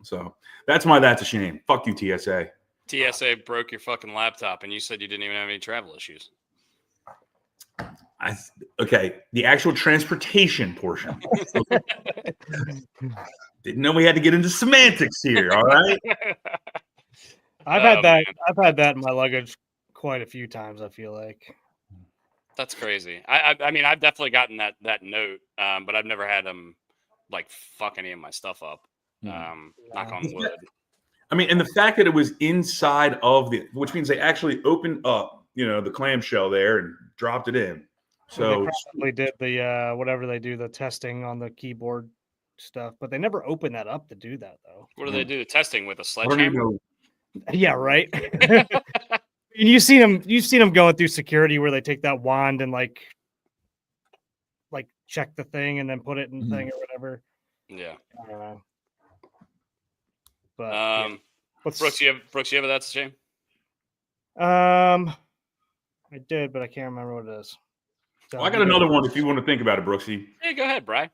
So that's a shame. Fuck you, TSA. TSA broke your fucking laptop, and you said you didn't even have any travel issues. Okay, the actual transportation portion. Didn't know we had to get into semantics here. All right. I've had that in my luggage quite a few times, I feel like. That's crazy. I mean, I've definitely gotten that note, but I've never had him like fuck any of my stuff up. Knock on wood. I mean, and the fact that it was inside of which means they actually opened up, the clamshell there and dropped it in. So they probably did the whatever they do, the testing on the keyboard stuff, but they never open that up to do that though. What do they do? Testing with a I don't even sledgehammer? know. Yeah, right. And you've seen them going through security where they take that wand and like check the thing and then put it in the thing or whatever. Yeah. I don't know. But Brooks, you have that's a shame. I did, but I can't remember what it is. So I got another one if you want to think about it, Brooksy. Yeah, go ahead, Bri.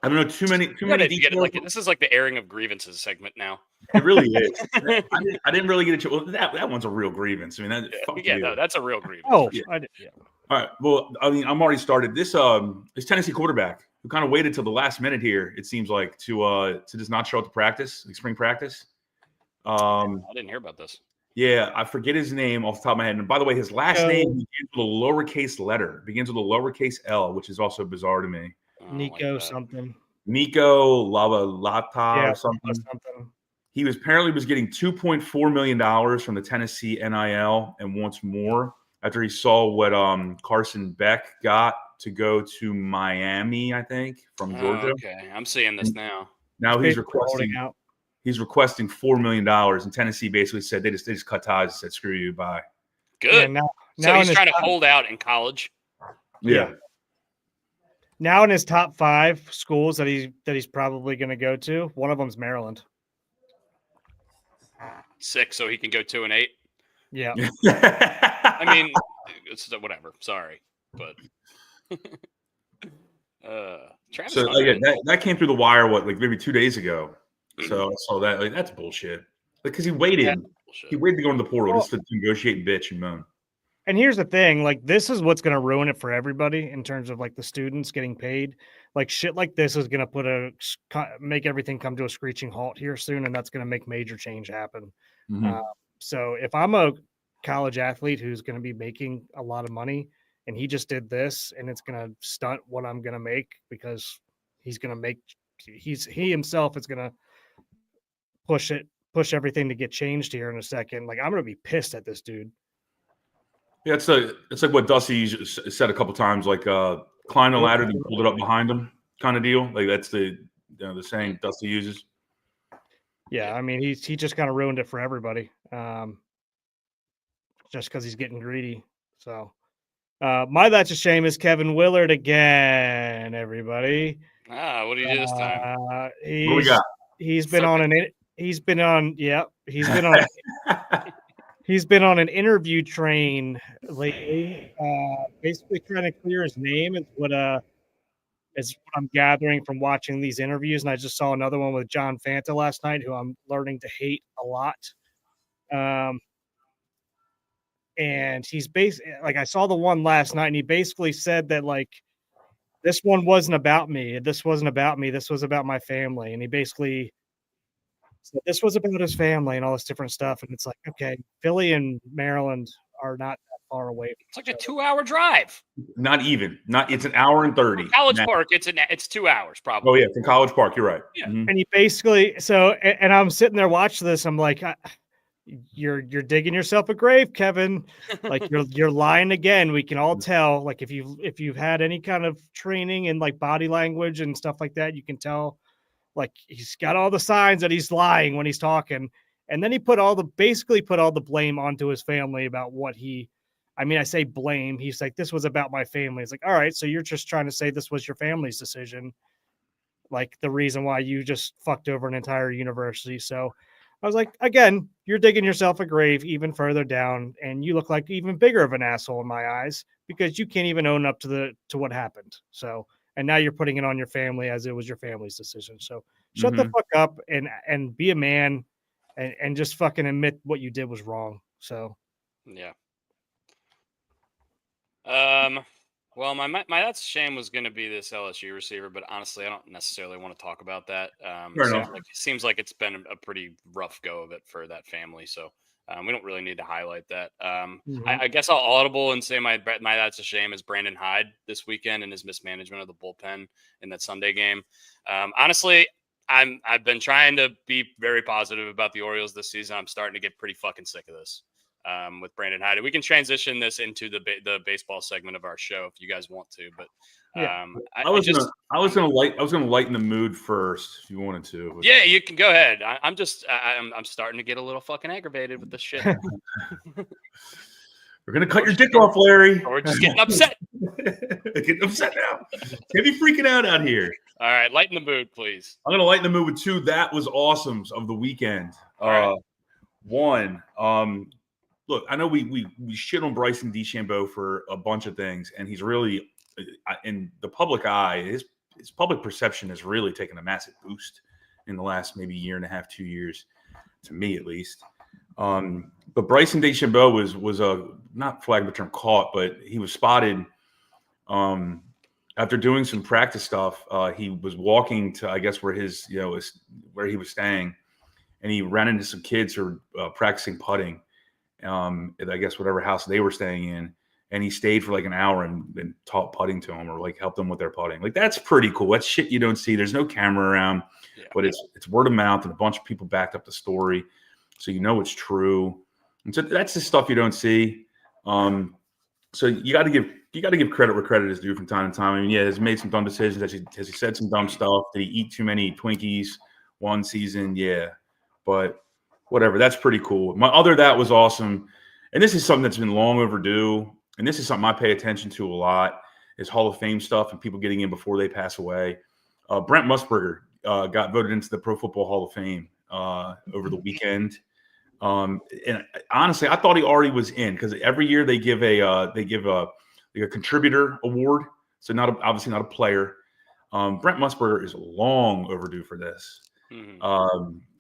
I don't know too many details. This is like the airing of grievances segment now. It really is. I didn't really get a chance. Well, that one's a real grievance. I mean, that's a real grievance. Oh, sure. I did. Yeah. All right. Well, I mean, I'm already started. This Tennessee quarterback who kind of waited till the last minute here, it seems like, to just not show up to practice, like spring practice. I didn't hear about this. Yeah, I forget his name off the top of my head. And by the way, his last name begins with a lowercase letter, begins with a lowercase L, which is also bizarre to me. Nico something. Nico Lavalata or something. He apparently was getting $2.4 million from the Tennessee NIL and wants more after he saw what Carson Beck got to go to Miami, I think, from Georgia. Okay, I'm seeing this now. Now he's requesting $4 million, and Tennessee basically said they just cut ties and said, "Screw you, bye." Good. Yeah, so he's trying to hold out in college. Yeah. Now in his top 5 schools that he's probably going to go to, one of them's Maryland. 6, so he can go 2-8. Yeah. I mean, it's whatever. Sorry, but Travis. So that came through the wire. Maybe 2 days ago. So I saw that. That's bullshit. Because he waited. Yeah. He waited to go into the portal just to negotiate and bitch and moan. And here's the thing, this is what's going to ruin it for everybody in terms of the students getting paid. Shit like this is going to make everything come to a screeching halt here soon, and that's going to make major change happen. Mm-hmm. So if I'm a college athlete who's going to be making a lot of money, and he just did this, and it's going to stunt what I'm going to make because he himself is going to push everything to get changed here in a second. I'm going to be pissed at this dude. Yeah, it's like what Dusty said a couple times, climb the ladder and pulled it up behind him kind of deal. That's the saying Dusty uses. Yeah, I mean he just kind of ruined it for everybody, just because he's getting greedy. So that's a shame is Kevin Willard again. Everybody. What did he do this time? What do we got? He's been on He's been on an interview train lately, basically trying to clear his name is what I'm gathering from watching these interviews. And I just saw another one with John Fanta last night, who I'm learning to hate a lot. And he's basically I saw the one last night, and he basically said that this one wasn't about me. This wasn't about me. This was about my family. And he basically so this was about his family and all this different stuff. And it's okay, Philly and Maryland are not that far away. It's a 2-hour drive. Not even. It's an hour and 30. College Park, it's 2 hours probably. Oh yeah, from College Park, you're right. Yeah. Mm-hmm. And he basically and I'm sitting there watching this. I'm like, you're digging yourself a grave, Kevin. You're lying again. We can all tell. If you've had any kind of training in body language and stuff like that, you can tell. He's got all the signs that he's lying when he's talking. And then he basically put all the blame onto his family about what I say blame. He's like, this was about my family. It's all right, so you're just trying to say this was your family's decision. The reason why you just fucked over an entire university. So I was like, again, you're digging yourself a grave even further down. And you look like even bigger of an asshole in my eyes because you can't even own up to what happened. So, and now you're putting it on your family as it was your family's decision. So shut the fuck up and be a man and just fucking admit what you did was wrong. So yeah. Well, my that's a shame was going to be this LSU receiver, but honestly, I don't necessarily want to talk about that. Fair enough. Seems like it's been a pretty rough go of it for that family, so we don't really need to highlight that. I guess I'll audible and say my that's a shame is Brandon Hyde this weekend and his mismanagement of the bullpen in that Sunday game. Honestly, I've been trying to be very positive about the Orioles this season. I'm starting to get pretty fucking sick of this. With Brandon Hyde. We can transition this into the baseball segment of our show if you guys want to. But I was gonna lighten the mood first if you wanted to. Yeah, you can go ahead. I'm starting to get a little fucking aggrabated with this shit. We're gonna cut your dick off, Larry. We're just getting upset. Getting upset now. Can't be freaking out here. All right, lighten the mood, please. I'm gonna lighten the mood with two. That was awesomes of the weekend. Right. One. Look, I know we shit on Bryson DeChambeau for a bunch of things, and he's really in the public eye. His public perception has really taken a massive boost in the last maybe year and a half, 2 years, to me at least. But Bryson DeChambeau was not flagged the term caught, but he was spotted after doing some practice stuff. He was walking to, I guess, where where he was staying, and he ran into some kids who were practicing putting. I guess whatever house they were staying in, and he stayed for like an hour and taught putting to them or like helped them with their putting. Like that's pretty cool. That's shit you don't see. There's no camera around, but it's word of mouth, and a bunch of people backed up the story, so you know it's true. And so that's the stuff you don't see. So you got to give credit where credit is due from time to time. I mean, yeah, he's made some dumb decisions. Has he said some dumb stuff? Did he eat too many Twinkies one season? Yeah, but whatever, that's pretty cool. That was awesome. And this is something that's been long overdue. And this is something I pay attention to a lot, is Hall of Fame stuff and people getting in before they pass away. Brent Musburger got voted into the Pro Football Hall of Fame over the weekend. And honestly, I thought he already was in, because every year they give a contributor award. So obviously not a player. Brent Musburger is long overdue for this. Mm-hmm.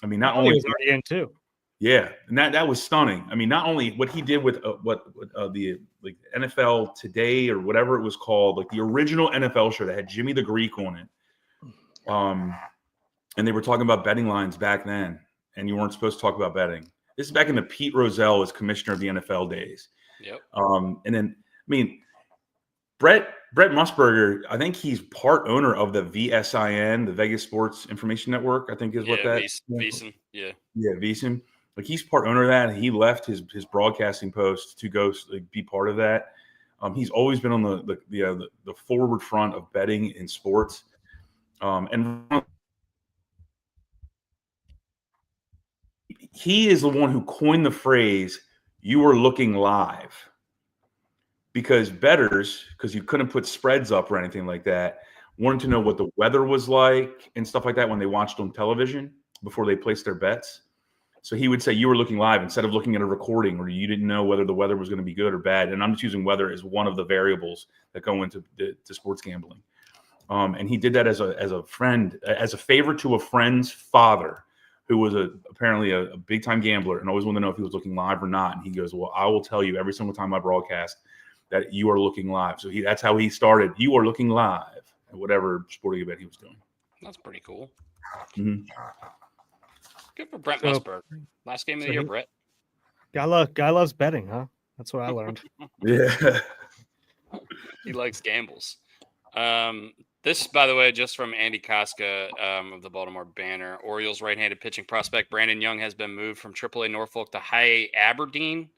I mean, not only he was already in too. Yeah, and that was stunning. I mean, not only what he did with the NFL Today or whatever it was called, like the original NFL show that had Jimmy the Greek on it, and they were talking about betting lines back then, and you weren't supposed to talk about betting. This is back in the Pete Rozelle as commissioner of the NFL days. Yep. And then, I mean, Brett Musburger, I think he's part owner of the VSIN, the Vegas Sports Information Network, I think is what that is. VSIN, yeah. Yeah, VSIN. Like, he's part owner of that, and he left his broadcasting post to go be part of that. He's always been on the forward front of betting in sports. And he is the one who coined the phrase, "You are looking live." Because bettors, because you couldn't put spreads up or anything like that, wanted to know what the weather was like and stuff like that when they watched on television before they placed their bets. So he would say, "You were looking live," instead of looking at a recording where you didn't know whether the weather was going to be good or bad. And I'm just using weather as one of the variables that go into to sports gambling. And he did that as a friend, as a favor to a friend's father, who was apparently a big time gambler and always wanted to know if he was looking live or not. And he goes, "Well, I will tell you every single time I broadcast that you are looking live." So that's how he started. "You are looking live," at whatever sporting event he was doing. That's pretty cool. Mm-hmm. Good for Brent Musburger. Last game of the year, Brett. Guy loves betting, huh? That's what I learned. Yeah. He likes gambles. This, by the way, just from Andy Koska of the Baltimore Banner. Orioles right-handed pitching prospect Brandon Young has been moved from AAA Norfolk to High Aberdeen.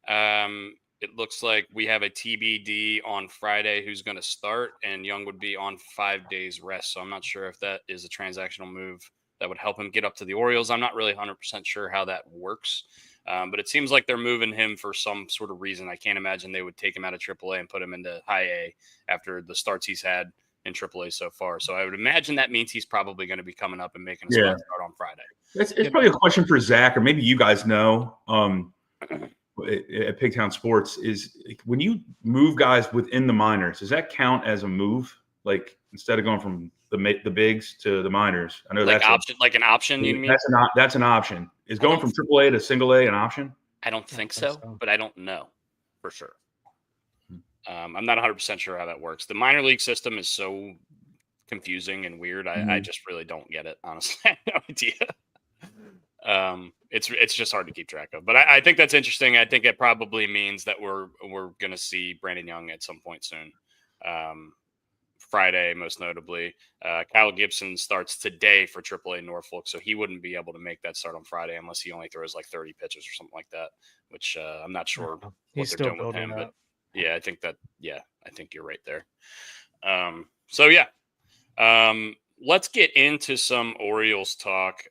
It looks like we have a TBD on Friday who's going to start, and Young would be on 5 days rest. So I'm not sure if that is a transactional move that would help him get up to the Orioles. I'm not really 100% sure how that works, but it seems like they're moving him for some sort of reason. I can't imagine they would take him out of AAA and put him into High A after the starts he's had in AAA so far. So I would imagine that means he's probably going to be coming up and making a start on Friday. It's probably a question for Zach, or maybe you guys know. At Pigtown Sports, is when you move guys within the minors, does that count as a move? Like, instead of going from the bigs to the minors, I know like that's option, like an option. You mean that's an option? Is going from AAA to single A an option? I don't think so, but I don't know for sure. I'm not 100% sure how that works. The minor league system is so confusing and weird. I just really don't get it. Honestly, I have no idea. It's just hard to keep track of. But I think that's interesting. I think it probably means that we're going to see Brandon Young at some point soon. Friday, most notably. Kyle Gibson starts today for AAA Norfolk, so he wouldn't be able to make that start on Friday unless he only throws like 30 pitches or something like that, which I'm not sure what He's they're still doing with him. building But up. yeah, I think you're right there. So yeah, let's get into some Orioles talk.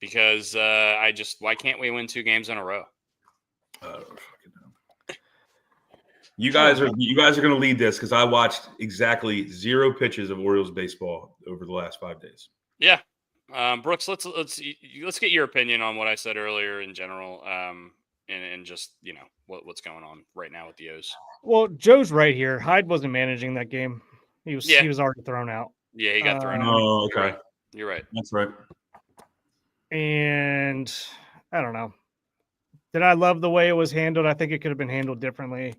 Because why can't we win 2 games in a row? You guys are going to lead this because I watched exactly 0 pitches of Orioles baseball over the last 5 days. Yeah, Brooks, let's get your opinion on what I said earlier in general, and just what's going on right now with the O's. Well, Joe's right here. Hyde wasn't managing that game. He was already thrown out. Yeah, he got thrown out. Oh, okay. You're right. That's right. And I don't know. Did I love the way it was handled? I think it could have been handled differently.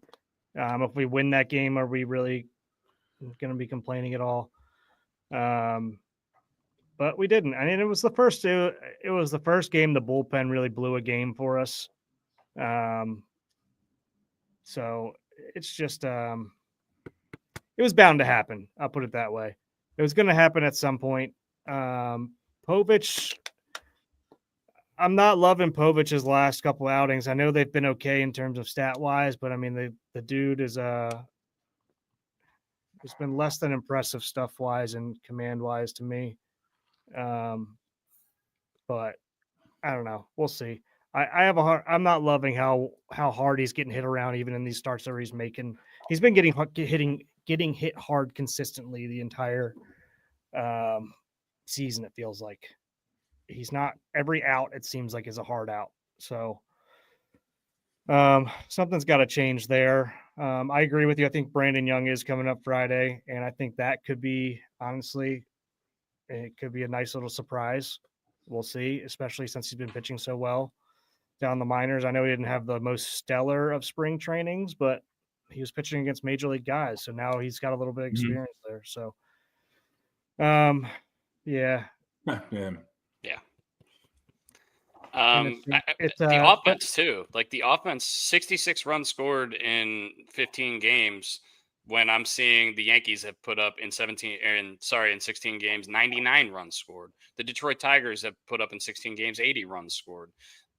If we win that game, are we really going to be complaining at all? But we didn't. I mean, it was the first game the bullpen really blew a game for us. So it's just it was bound to happen. I'll put it that way. It was going to happen at some point. Povich, I'm not loving Povich's last couple outings. I know they've been okay in terms of stat wise, but I mean the dude is it's been less than impressive stuff wise and command wise to me. But I don't know. We'll see. I'm not loving how hard he's getting hit around even in these starts that he's making. He's been getting hit hard consistently the entire season. It feels like he's not every out. It seems like is a hard out. So something's got to change there. I agree with you. I think Brandon Young is coming up Friday, and I think that could be honestly, it could be a nice little surprise. We'll see, especially since he's been pitching so well down the minors. I know he didn't have the most stellar of spring trainings, but he was pitching against major league guys. So now he's got a little bit of experience there. So, yeah. Yeah. It's the offense too. Like the offense, 66 runs scored in 15 games. When I'm seeing the Yankees have put up in 16 games, 99 runs scored. The Detroit Tigers have put up in 16 games, 80 runs scored.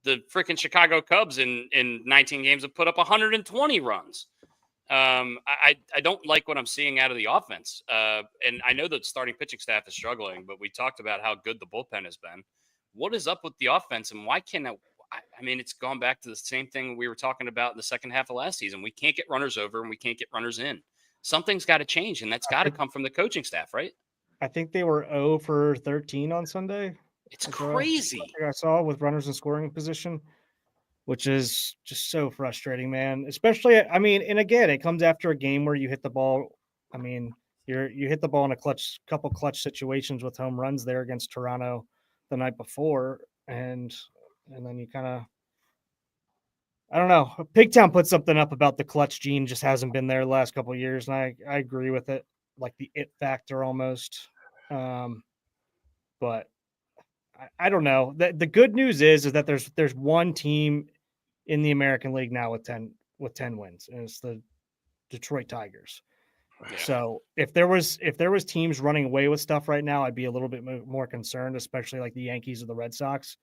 The freaking Chicago Cubs in 19 games have put up 120 runs. I don't like what I'm seeing out of the offense. And I know that starting pitching staff is struggling, but we talked about how good the bullpen has been. What is up with the offense, and why can't I mean, it's gone back to the same thing we were talking about in the second half of last season. We can't get runners over and we can't get runners in. Something's got to change, and that's got to come from the coaching staff, right? I think they were 0 for 13 on Sunday. It's crazy. I saw with runners in scoring position, which is just so frustrating, man. Especially, I mean, and again, it comes after a game where you hit the ball. I mean, you hit the ball in a couple clutch situations with home runs there against Toronto the night before, and then you kind of, I don't know. Pigtown put something up about the clutch gene just hasn't been there the last couple of years, and I agree with it, like the it factor almost. But I don't know. The good news is that there's one team in the American League now with 10 wins, and it's the Detroit Tigers. Yeah. So if there was teams running away with stuff right now, I'd be a little bit more concerned, especially like the Yankees or the Red Sox.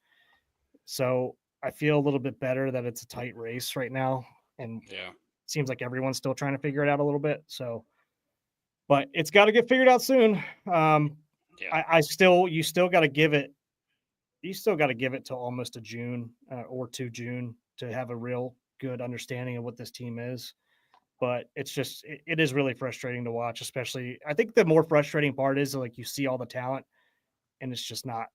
So I feel a little bit better that it's a tight race right now, and it seems like everyone's still trying to figure it out a little bit. So, but it's got to get figured out soon. You still got to give it till almost to June or to June to have a real good understanding of what this team is. But it's just it is really frustrating to watch, especially I think the more frustrating part is like you see all the talent and it's just not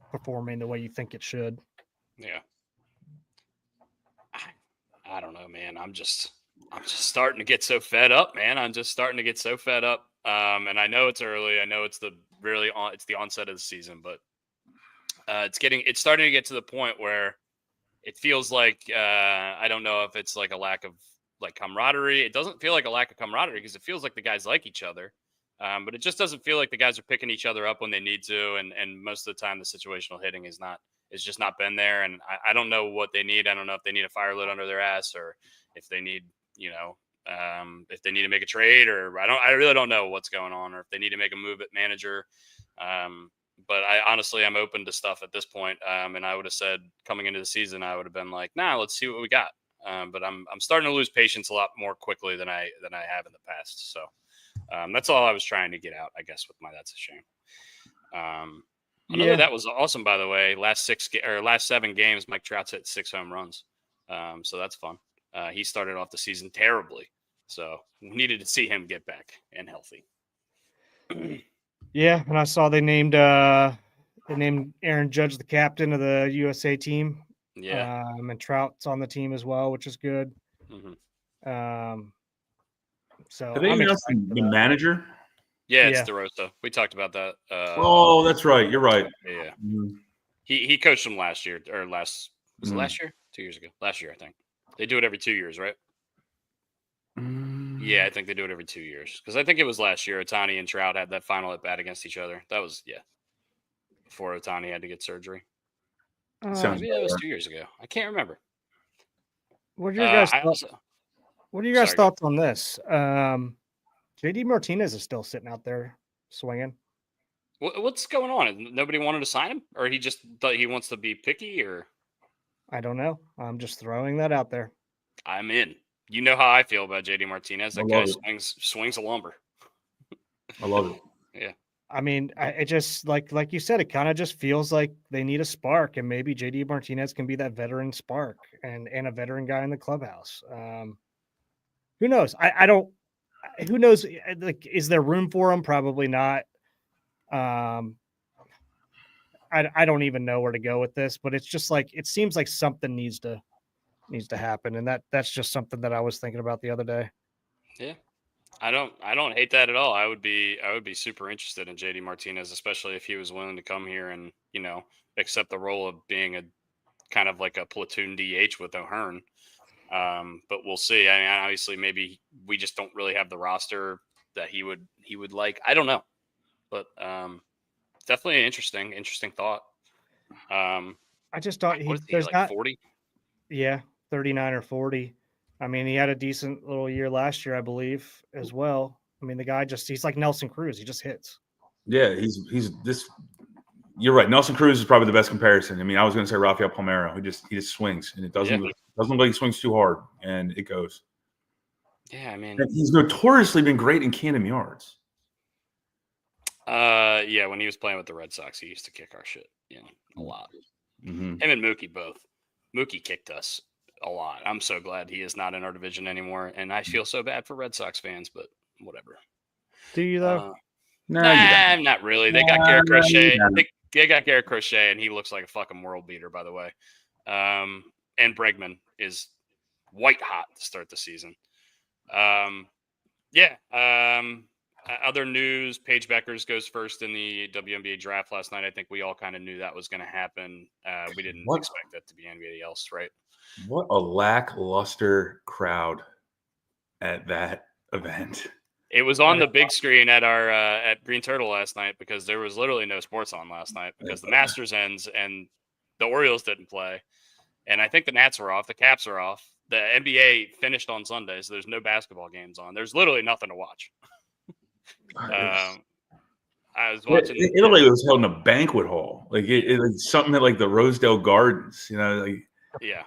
performing the way you think it should. Yeah. I don't know, man. I'm just starting to get so fed up, man. I'm just starting to get so fed up. And I know it's early. I know it's the onset of the season, but it's starting to get to the point where it feels like I don't know if it's like a lack of like camaraderie. It doesn't feel like a lack of camaraderie because it feels like the guys like each other. But it just doesn't feel like the guys are picking each other up when they need to, and most of the time the situational hitting is just not been there. And I don't know what they need. I don't know if they need a fire lit under their ass or if they need, if they need to make a trade or I really don't know what's going on or if they need to make a move at manager. But I'm open to stuff at this point. And I would have said coming into the season, I would have been like, nah, let's see what we got. But I'm starting to lose patience a lot more quickly than I have in the past. So that's all I was trying to get out, I guess, with my That's a Shame. Another that was awesome, by the way. Last 7 games, Mike Trout's hit 6 home runs. So that's fun. He started off the season terribly. So we needed to see him get back and healthy. Yeah, and I saw they named Aaron Judge the captain of the USA team. Yeah. And Trout's on the team as well, which is good. Mm-hmm. So have they announced the manager? Yeah, it's DeRosa. We talked about that. Oh, that's right. You're right. Yeah. Mm-hmm. He coached them last year or was it last year? 2 years ago. Last year, I think. They do it every 2 years, right? Yeah, I think they do it every 2 years. Because I think it was last year. Ohtani and Trout had that final at bat against each other. That was, before Ohtani had to get surgery. Maybe that was 2 years ago. I can't remember. What are your guys' thoughts? What are you guys' thoughts on this? JD Martinez is still sitting out there swinging. What's going on? Nobody wanted to sign him? Or he just thought he wants to be picky? Or I don't know. I'm just throwing that out there. I'm in. You know how I feel about JD Martinez. That guy swings a lumber. I love it. Yeah. I mean, it just like you said, it kind of just feels like they need a spark, and maybe JD Martinez can be that veteran spark and a veteran guy in the clubhouse. Who knows? I don't. Who knows? Like, is there room for him? Probably not. I don't even know where to go with this, but it's just like it seems like something needs to happen, and that's just something that I was thinking about the other day. Yeah. I don't hate that at all. I would be super interested in JD Martinez, especially if he was willing to come here and, accept the role of being a kind of like a platoon DH with O'Hearn. But we'll see. I mean, obviously maybe we just don't really have the roster that he would like. I don't know, but definitely an interesting thought. I just thought there's like 40. Yeah. 39 or 40. I mean, he had a decent little year last year, I believe, as well. I mean, the guy he's like Nelson Cruz. He just hits. Yeah, he's this. You're right. Nelson Cruz is probably the best comparison. I mean, I was going to say Rafael Palmeiro. He just swings, and it doesn't look like he swings too hard, and it goes. Yeah, I mean, and he's notoriously been great in Camden Yards. Yeah, when he was playing with the Red Sox, he used to kick our shit a lot. Mm-hmm. Him and Mookie both. Mookie kicked us a lot. I'm so glad he is not in our division anymore, and I feel so bad for Red Sox fans, but whatever. Do you though? Nah, not really. They got Garrett Crochet. They got Garrett Crochet, and he looks like a fucking world beater, by the way. And Bregman is white hot to start the season. Other news: Paige Beckers goes first in the WNBA draft last night. I think we all kind of knew that was going to happen. We didn't expect that to be anybody else, right? What a lackluster crowd at that event. It was on the big screen at our at Green Turtle last night because there was literally no sports on last night because the Masters ends and the Orioles didn't play, and I think the Nats were off, the Caps are off, the NBA finished on Sunday, so there's no basketball games on. There's literally nothing to watch. I was watching. Italy was held in a banquet hall, like it's something at like the Rosedale Gardens, Yeah.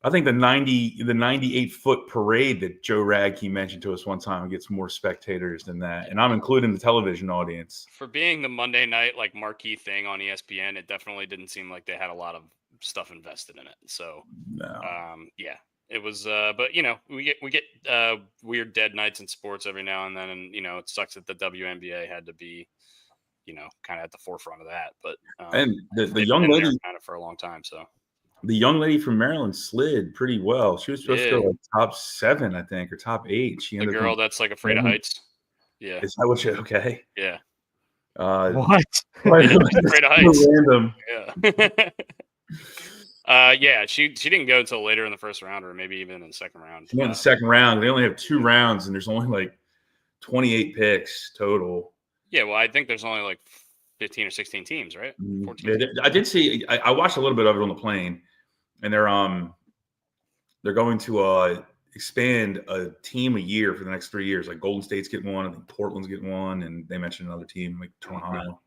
I think the 98-foot parade that Joe Radke mentioned to us one time gets more spectators than that, and I'm including the television audience. For being the Monday night like marquee thing on ESPN, it definitely didn't seem like they had a lot of stuff invested in it. So, it was. But we get weird dead nights in sports every now and then, and it sucks that the WNBA had to be, kind of at the forefront of that. But and the young lady kind of for a long time, so. The young lady from Maryland slid pretty well. She was supposed to go like top 7, I think, or top 8. She ended the girl that's like afraid of heights. Yeah. Is that what okay? Yeah. What? Afraid of heights. Random. Yeah. Yeah, she didn't go until later in the first round, or maybe even in the second round. She went in the second round. They only have 2 rounds, and there's only like 28 picks total. Yeah, well, I think there's only like 15 or 16 teams, right? 14 Yeah, teams. I did see. I watched a little bit of it on the plane, and they're going to expand a team a year for the next 3 years. Like Golden State's getting one, I think Portland's getting one, and they mentioned another team like Toronto.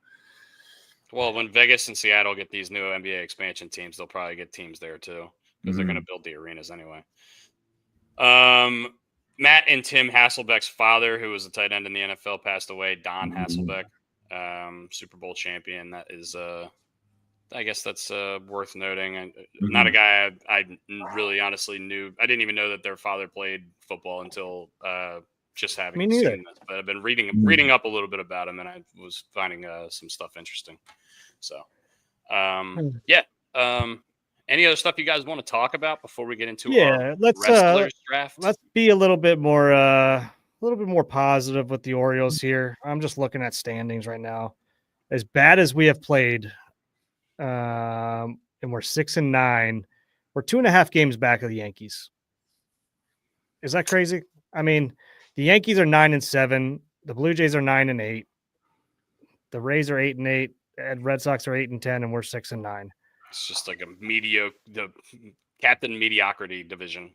Well, when Vegas and Seattle get these new NBA expansion teams, they'll probably get teams there too, because they're going to build the arenas anyway. Matt and Tim Hasselbeck's father, who was a tight end in the NFL, passed away. Don Hasselbeck, Super Bowl champion. That is, I guess that's worth noting. And not a guy I really honestly knew. I didn't even know that their father played football until just having seen this. But I've been reading up a little bit about him, and I was finding some stuff interesting. So, yeah. Any other stuff you guys want to talk about before we get into our wrestlers draft? Let's be a little bit more positive with the Orioles here. I'm just looking at standings right now. As bad as we have played, and we're 6-9, we're 2.5 games back of the Yankees. Is that crazy? I mean, the Yankees are 9-7, the Blue Jays are 9-8, the Rays are 8-8, and Red Sox are 8-10, and we're 6-9. It's just like the captain mediocrity division.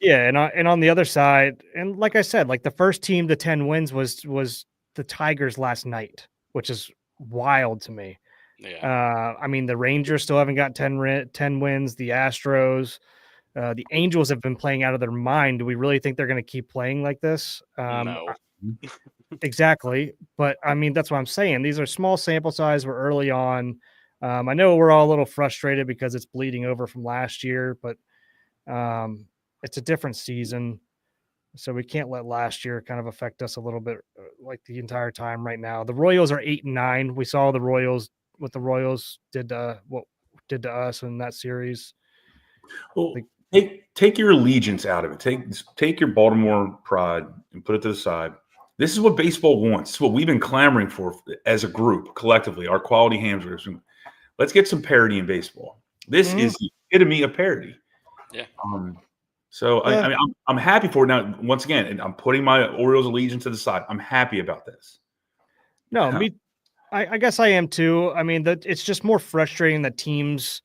Yeah, and on the other side, and like I said, like the first team to 10 wins was the Tigers last night, which is wild to me. Yeah. I mean, the Rangers still haven't got 10 wins. The Astros, the Angels have been playing out of their mind. Do we really think they're going to keep playing like this? No. Exactly. But I mean, that's what I'm saying. These are small sample size. We're early on. I know we're all a little frustrated because it's bleeding over from last year, but it's a different season. So we can't let last year kind of affect us a little bit like the entire time right now. The Royals are 8-9. We saw the Royals, what the Royals did to us in that series. Well, take your allegiance out of it. Take your Baltimore pride and put it to the side. This is what baseball wants. This is what we've been clamoring for as a group, collectively, our quality hamsters. Let's get some parity in baseball. This is the epitome of parity. Yeah. So I mean, I'm happy for it now. Once again, and I'm putting my Orioles allegiance to the side. I'm happy about this. No, I guess I am too. I mean, it's just more frustrating that teams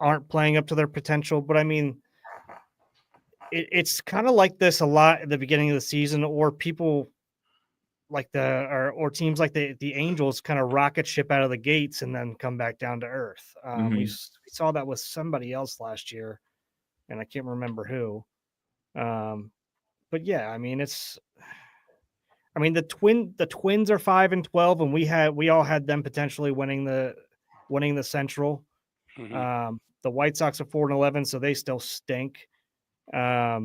aren't playing up to their potential. But I mean, it's kind of like this a lot at the beginning of the season, or people like or teams like the Angels kind of rocket ship out of the gates and then come back down to earth. We saw that with somebody else last year, and I can't remember who. But yeah, I mean, the Twins are 5-12, and we all had them potentially winning the Central. The White Sox are 4-11, so they still stink. I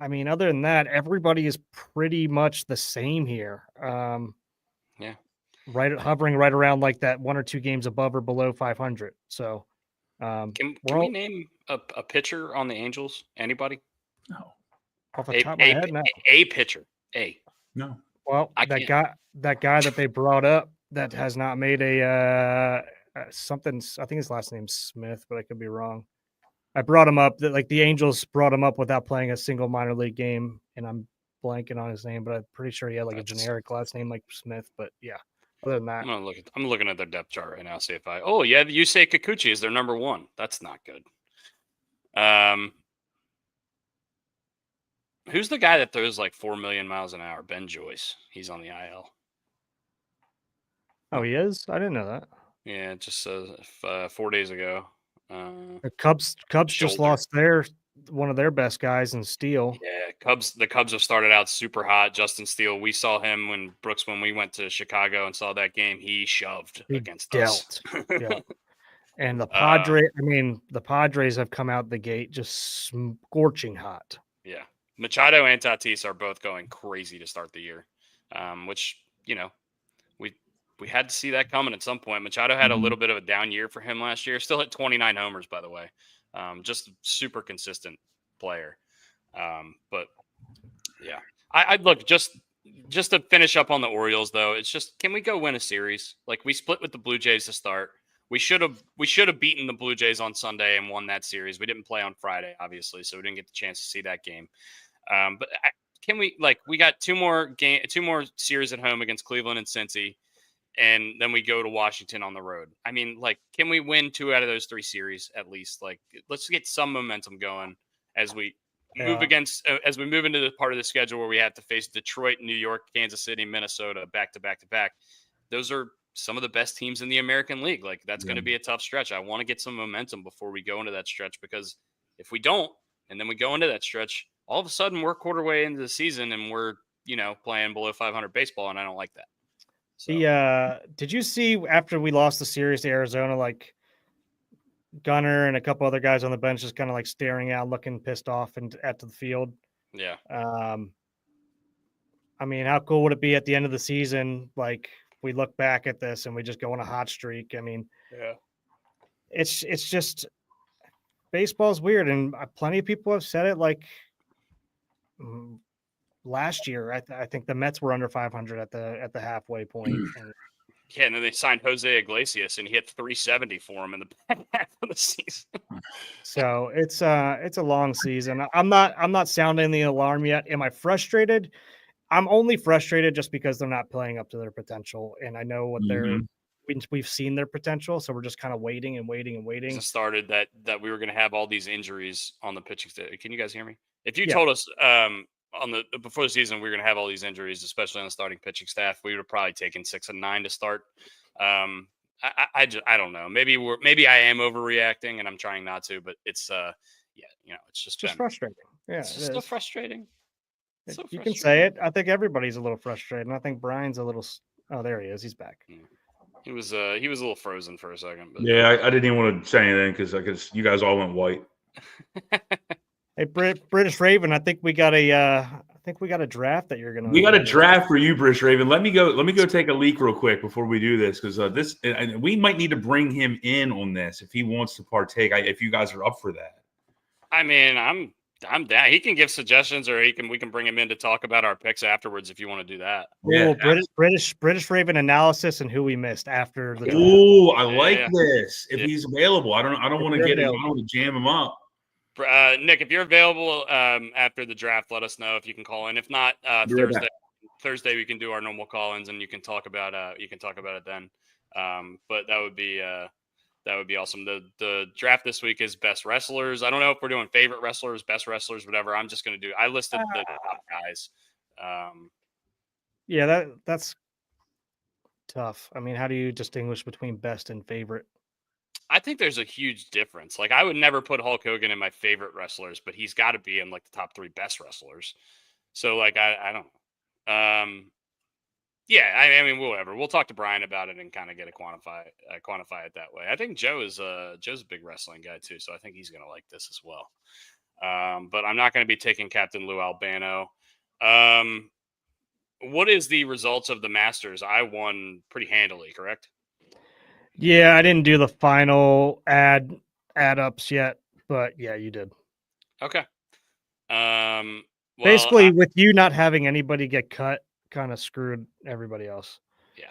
mean, other than that, everybody is pretty much the same here. Yeah, hovering right around like that 1 or 2 games above or below 500. So, can we name a pitcher on the Angels? Anybody? No. Off the top of my head, no. A pitcher. No. Well, that guy that they brought up that has not made a something. I think his last name's Smith, but I could be wrong. I brought him up. Like the Angels brought him up without playing a single minor league game, and I'm blanking on his name, but I'm pretty sure he had like a generic last name like Smith. But yeah, other than that, I'm looking at their depth chart right now. See if you say Kikuchi is their number 1. That's not good. Who's the guy that throws like 4 million miles an hour? Ben Joyce. He's on the IL. Oh, he is? I didn't know that. Yeah, it just says 4 days ago. The Cubs just lost one of their best guys in Steele. Yeah, the Cubs have started out super hot. Justin Steele, we saw him when we went to Chicago and saw that game. He shoved against us. Yeah. And the Padres have come out the gate just scorching hot. Yeah. Machado and Tatis are both going crazy to start the year, which, we had to see that coming at some point. Machado had a little bit of a down year for him last year. Still hit 29 homers, by the way. Just super consistent player. But yeah, I'd look just to finish up on the Orioles though. It's just, can we go win a series? Like we split with the Blue Jays to start. we should have beaten the Blue Jays on Sunday and won that series. We didn't play on Friday, obviously, so we didn't get the chance to see that game. But can we we got two more series at home against Cleveland and Cincy, and then we go to Washington on the road. I mean, can we win 2 out of those 3 series at least? Let's get some momentum going as we move into the part of the schedule where we have to face Detroit, New York, Kansas City, Minnesota back to back to back. Those are some of the best teams in the American League. That's going to be a tough stretch. I want to get some momentum before we go into that stretch, because if we don't, and then we go into that stretch, all of a sudden we're quarter way into the season and we're, playing below 500 baseball, and I don't like that. So. Did you see after we lost the series to Arizona, Gunnar and a couple other guys on the bench just kind of staring out, looking pissed off and at the field? Yeah. I mean, how cool would it be at the end of the season? We look back at this and we just go on a hot streak. I mean, yeah, it's just baseball's weird, and plenty of people have said it. Last year, I think the Mets were under 500 at the halfway point. And then they signed Jose Iglesias, and he hit 370 for him in the back half of the season. So it's a long season. I'm not sounding the alarm yet. Am I frustrated? I'm only frustrated just because they're not playing up to their potential, and I know what we've seen their potential, so we're just kind of waiting and waiting and waiting. It started that we were going to have all these injuries on the pitching staff. Can you guys hear me? If you told us before the season we were going to have all these injuries, especially on the starting pitching staff, we would have probably taken 6 and 9 to start. I don't know. Maybe I am overreacting, and I'm trying not to, but it's it's just frustrating. Yeah, it's just so frustrating. You can say it. I think everybody's a little frustrated, and I think Brian's a little. Oh, there he is. He's back. He was a little frozen for a second. But... Yeah, I didn't even want to say anything because you guys all went white. Hey, British Raven, I think we got a draft that you're gonna. We got a draft for you, British Raven. Let me go take a leak real quick before we do this, because we might need to bring him in on this if he wants to partake. If you guys are up for that. I mean, I'm down. He can give suggestions, or we can bring him in to talk about our picks afterwards if you want to do that. Yeah, British Raven analysis and who we missed after the draft. Ooh, I like this. If he's available, I don't want to jam him up. Nick, if you're available after the draft, let us know if you can call in. If not, Thursday we can do our normal call-ins, and you can talk about it then. But that would be awesome. The draft this week is best wrestlers. I don't know if we're doing favorite wrestlers, best wrestlers, whatever. I'm just going to do. I listed the top guys. Yeah, that's tough. I mean, how do you distinguish between best and favorite? I think there's a huge difference. I would never put Hulk Hogan in my favorite wrestlers, but he's got to be in the top 3 best wrestlers. So I don't know. Yeah, I mean, whatever. We'll talk to Brian about it and kind of get it quantify it that way. I think Joe's a big wrestling guy too, so I think he's going to like this as well. But I'm not going to be taking Captain Lou Albano. What is the results of the Masters? I won pretty handily, correct? Yeah, I didn't do the final add ups yet, but yeah, you did. Okay. Basically, with you not having anybody get cut, kind of screwed everybody else. Yeah.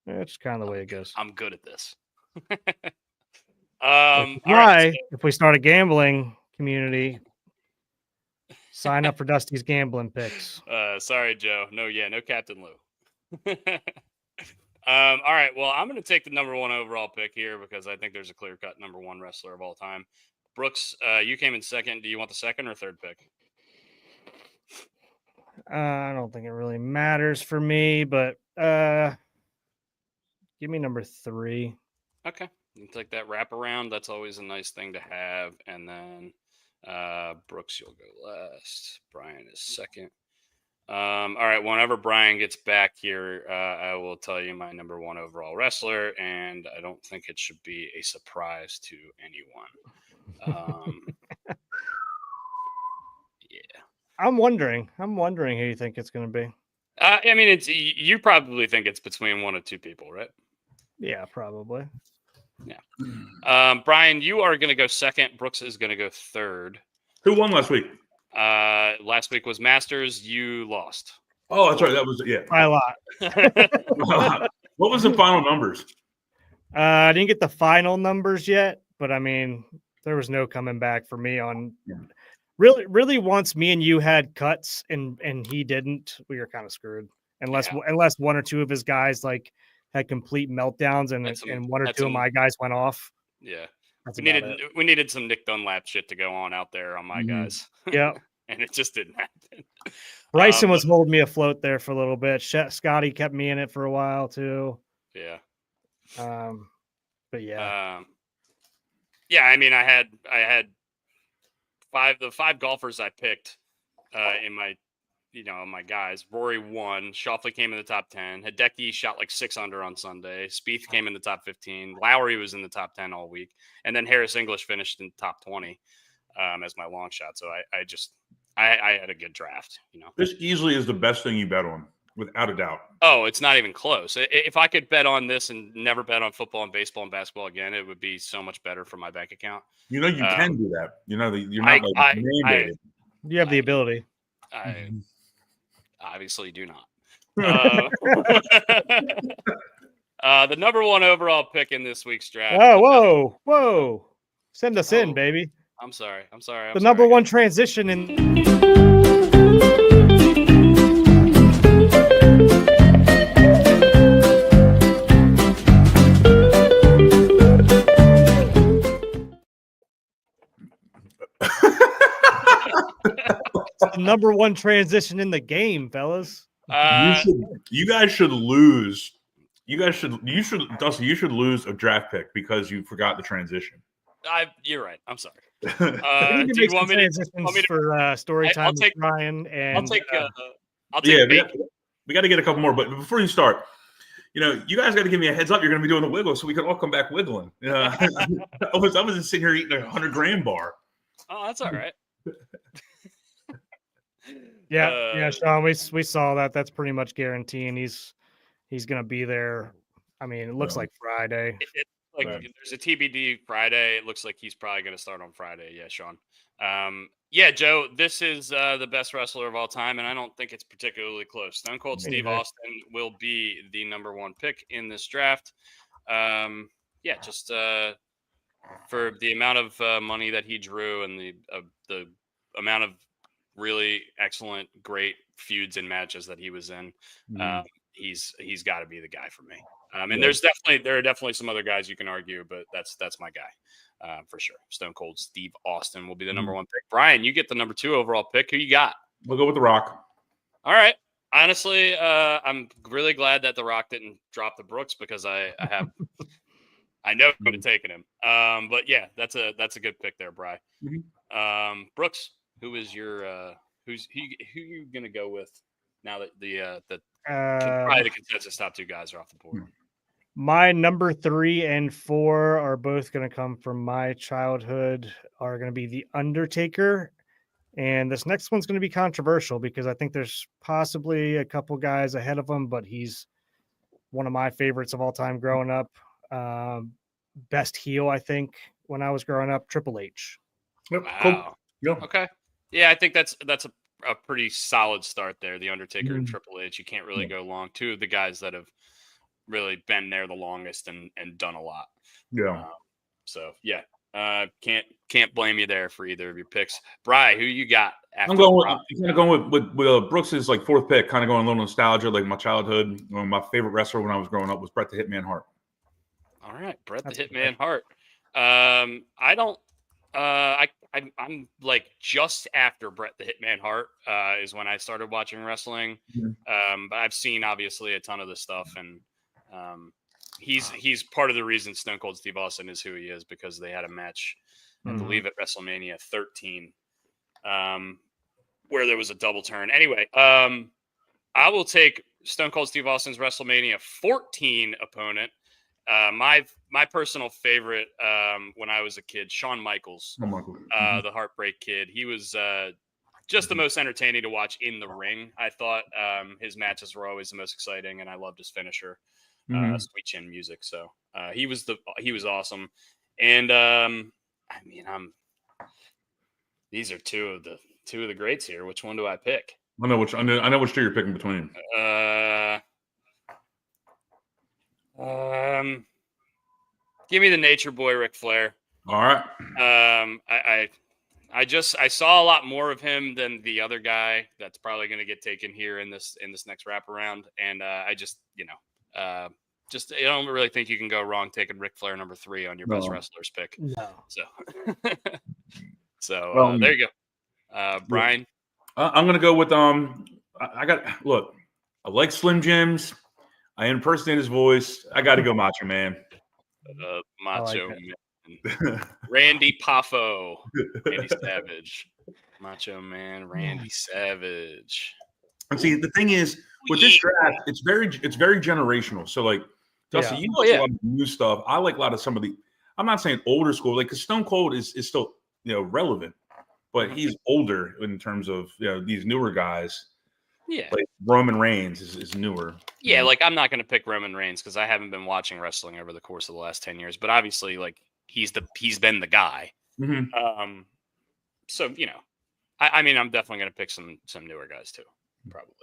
That's kind of the way it goes. I'm good at this. If we start a gambling community, sign up for Dusty's gambling picks. Sorry, Joe. No Captain Lou. All right. Well, I'm going to take the number 1 overall pick here because I think there's a clear-cut number 1 wrestler of all time. Brooks, you came in second. Do you want the second or third pick? I don't think it really matters for me, but give me number 3. Okay. You take that wraparound. That's always a nice thing to have. And then Brooks, you'll go last. Brian is second. All right. Whenever Brian gets back here, I will tell you my number 1 overall wrestler, and I don't think it should be a surprise to anyone. Yeah. I'm wondering who you think it's going to be. I mean, you probably think it's between 1 or 2 people, right? Yeah, probably. Yeah. Brian, you are going to go second. Brooks is going to go third. Who won last week? Last week was Masters. You lost. Oh, that's right. That was by a lot. What was the final numbers? I didn't get the final numbers yet, but I mean, there was no coming back for me on. Really, once me and you had cuts and he didn't, we were kind of screwed. Unless one or two of his guys like had complete meltdowns and one or two of my guys went off. Yeah, we needed some Nick Dunlap shit to go on out there on my guys. Yeah, and it just didn't happen. Bryson was holding me afloat there for a little bit. Scotty kept me in it for a while too. Yeah. But yeah. Yeah, I mean, I had the five golfers I picked in my my guys. Rory won. Schauffele came in the top 10. Hideki shot like 6 under on Sunday. Spieth came in the top 15. Lowry was in the top 10 all week. And then Harris English finished in the top 20 as my long shot. So I had a good draft. This easily is the best thing you bet on, without a doubt. Oh, it's not even close. If I could bet on this and never bet on football and baseball and basketball again, it would be so much better for my bank account. You can do that. You're not mandated. You have the ability. I obviously do not. The number 1 overall pick in this week's draft. Oh, whoa. Send us in, baby. I'm sorry. The number 1 transition in. The number 1 transition in the game, fellas. You guys should lose. Dustin, you should lose a draft pick because you forgot the transition. You're right. I'm sorry. Do you want me to for story time with Ryan? And I'll take we got to get a couple more, but before you start, you guys got to give me a heads up. You're going to be doing the wiggle, so we can all come back wiggling. I was just sitting here eating a 100-gram bar. Oh, that's all right. Yeah, Sean, we saw that. That's pretty much guaranteeing he's going to be there. I mean, it looks like Friday. There's a TBD Friday. It looks like he's probably going to start on Friday. Yeah, Sean. Yeah, Joe, this is the best wrestler of all time, and I don't think it's particularly close. Stone Cold Steve Austin will be the number 1 pick in this draft. Just for the amount of money that he drew and the amount of really excellent, great feuds and matches that he was in, he's got to be the guy for me. And there are definitely some other guys you can argue, but that's my guy for sure. Stone Cold Steve Austin will be the number 1 pick. Brian, you get the number 2 overall pick. Who you got? We'll go with The Rock. All right. Honestly, I'm really glad that The Rock didn't drop the Brooks because I know I would have taken him. But yeah, that's a good pick there, Bri. Brooks, who is your who you gonna go with now that probably the consensus top 2 guys are off the board? My number 3 and 4 are both going to come from my childhood, are going to be The Undertaker. And this next one's going to be controversial because I think there's possibly a couple guys ahead of him, but he's one of my favorites of all time growing up. Best heel, I think, when I was growing up, Triple H. Yep. Wow. Cool. Yep. Okay. Yeah, I think that's a pretty solid start there. The Undertaker and Triple H. You can't really go long. 2 of the guys that have really been there the longest and done a lot. Yeah. Can't blame you there for either of your picks. Bri, who you got? I'm going with Brooks's 4th pick. Kind of going a little nostalgia, like my childhood. My favorite wrestler when I was growing up was Bret the Hitman Hart. All right, Bret the Hitman Hart. I'm just after Bret the Hitman Hart is when I started watching wrestling. But I've seen obviously a ton of this stuff, and he's part of the reason Stone Cold Steve Austin is who he is because they had a match, I believe, at WrestleMania 13, where there was a double turn. Anyway, I will take Stone Cold Steve Austin's WrestleMania 14 opponent. My personal favorite when I was a kid, Shawn Michaels, the Heartbreak Kid. He was just the most entertaining to watch in the ring. I thought his matches were always the most exciting, and I loved his finisher, Sweet Chin Music. So he was awesome. And these are two of the greats here. Which one do I pick? I know which 2 you're picking between. Give me the Nature Boy, Ric Flair. All right. I saw a lot more of him than the other guy that's probably going to get taken here in this next wraparound, and I don't really think you can go wrong taking Ric Flair number 3 on your best wrestlers pick. No. So there you go, Brian. I'm gonna go with I like Slim Jims. I impersonate his voice. I got to go Macho Man. Macho Man. Randy Poffo. Randy Savage. Macho Man, Randy Savage. And see, the thing is, with this draft, it's very generational. So, like, Dusty, you watch a lot of new stuff. I like a lot of some of the. I'm not saying older school, like, because Stone Cold is still relevant, but he's older in terms of these newer guys. Yeah, like Roman Reigns is newer. Yeah, like I'm not going to pick Roman Reigns because I haven't been watching wrestling over the course of the last 10 years. But obviously, like he's been the guy. Mm-hmm. So I mean, I'm definitely going to pick some newer guys too. Probably.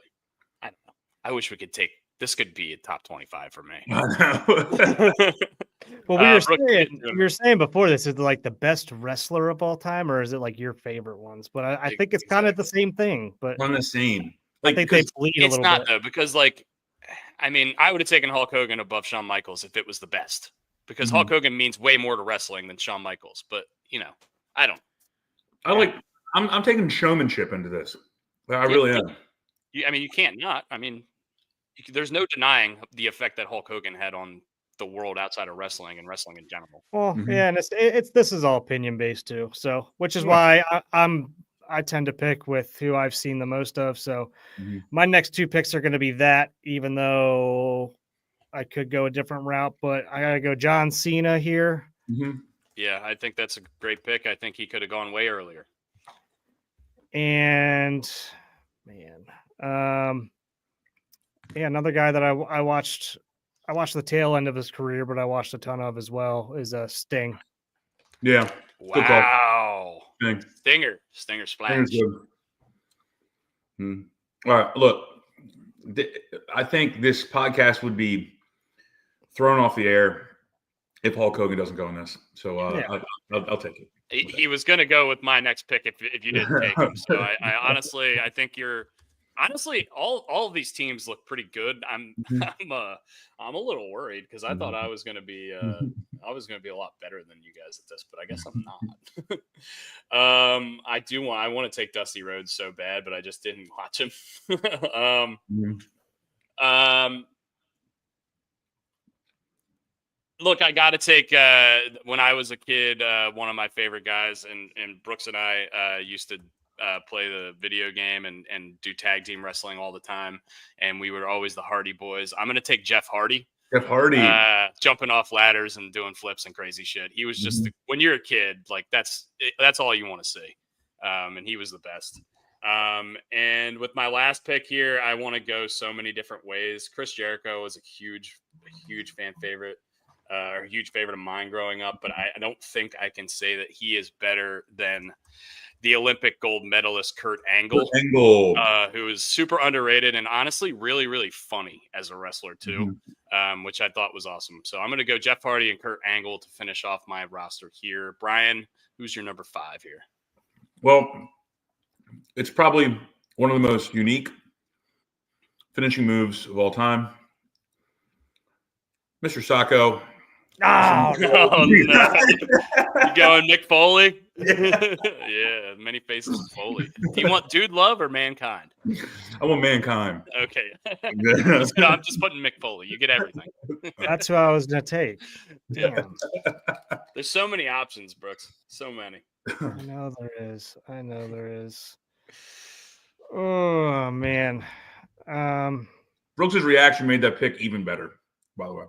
I don't know. I wish we could take. This could be a top 25 for me. Well, we were saying before, this is like the best wrestler of all time, or is it like your favorite ones? But I think it's kind of the same thing. But on the same. Like, I think they bleed a little bit. It's not though, because I mean, I would have taken Hulk Hogan above Shawn Michaels if it was the best, because Hulk Hogan means way more to wrestling than Shawn Michaels. But I don't. I'm taking showmanship into this. I really am. I mean, you can't not. I mean, there's no denying the effect that Hulk Hogan had on the world outside of wrestling and wrestling in general. Well, yeah, and this is all opinion based too. So, which is why I tend to pick with who I've seen the most of. So my next 2 picks are going to be that, even though I could go a different route, but I got to go John Cena here. Yeah, I think that's a great pick. I think he could have gone way earlier. And another guy that I watched the tail end of his career, but I watched a ton of as well is Sting. Yeah. Wow. Stinger splash. All right. Look, I think this podcast would be thrown off the air if Hulk Hogan doesn't go in this. So I'll take it. He was going to go with my next pick if you didn't take him. So I honestly, I think all of these teams look pretty good. I'm a little worried because I thought I was going to be a lot better than you guys at this, but I guess I'm not. I want to take Dusty Rhodes so bad, but I just didn't watch him. Look, I got to take when I was a kid, one of my favorite guys, and Brooks and I used to play the video game and do tag team wrestling all the time, and we were always the Hardy Boys. I'm going to take Jeff Hardy. Jumping off ladders and doing flips and crazy shit. He was just when you're a kid, like that's all you want to see, and he was the best. And with my last pick here, I want to go so many different ways. Chris Jericho was a huge fan favorite. Or a huge favorite of mine growing up, but I don't think I can say that he is better than the Olympic gold medalist Kurt Angle, who is super underrated and honestly really, really funny as a wrestler too, which I thought was awesome. So I'm going to go Jeff Hardy and Kurt Angle to finish off my roster here. Brian, who's your number 5 here? Well, it's probably one of the most unique finishing moves of all time. Mr. Sacco. Oh, no. You going Mick Foley? Yeah, many faces of Foley. Do you want Dude Love or Mankind? I want Mankind. Okay. No, I'm just putting Mick Foley. You get everything. That's who I was going to take. Damn. There's so many options, Brooks. So many. I know there is. Oh, man. Brooks's reaction made that pick even better, by the way.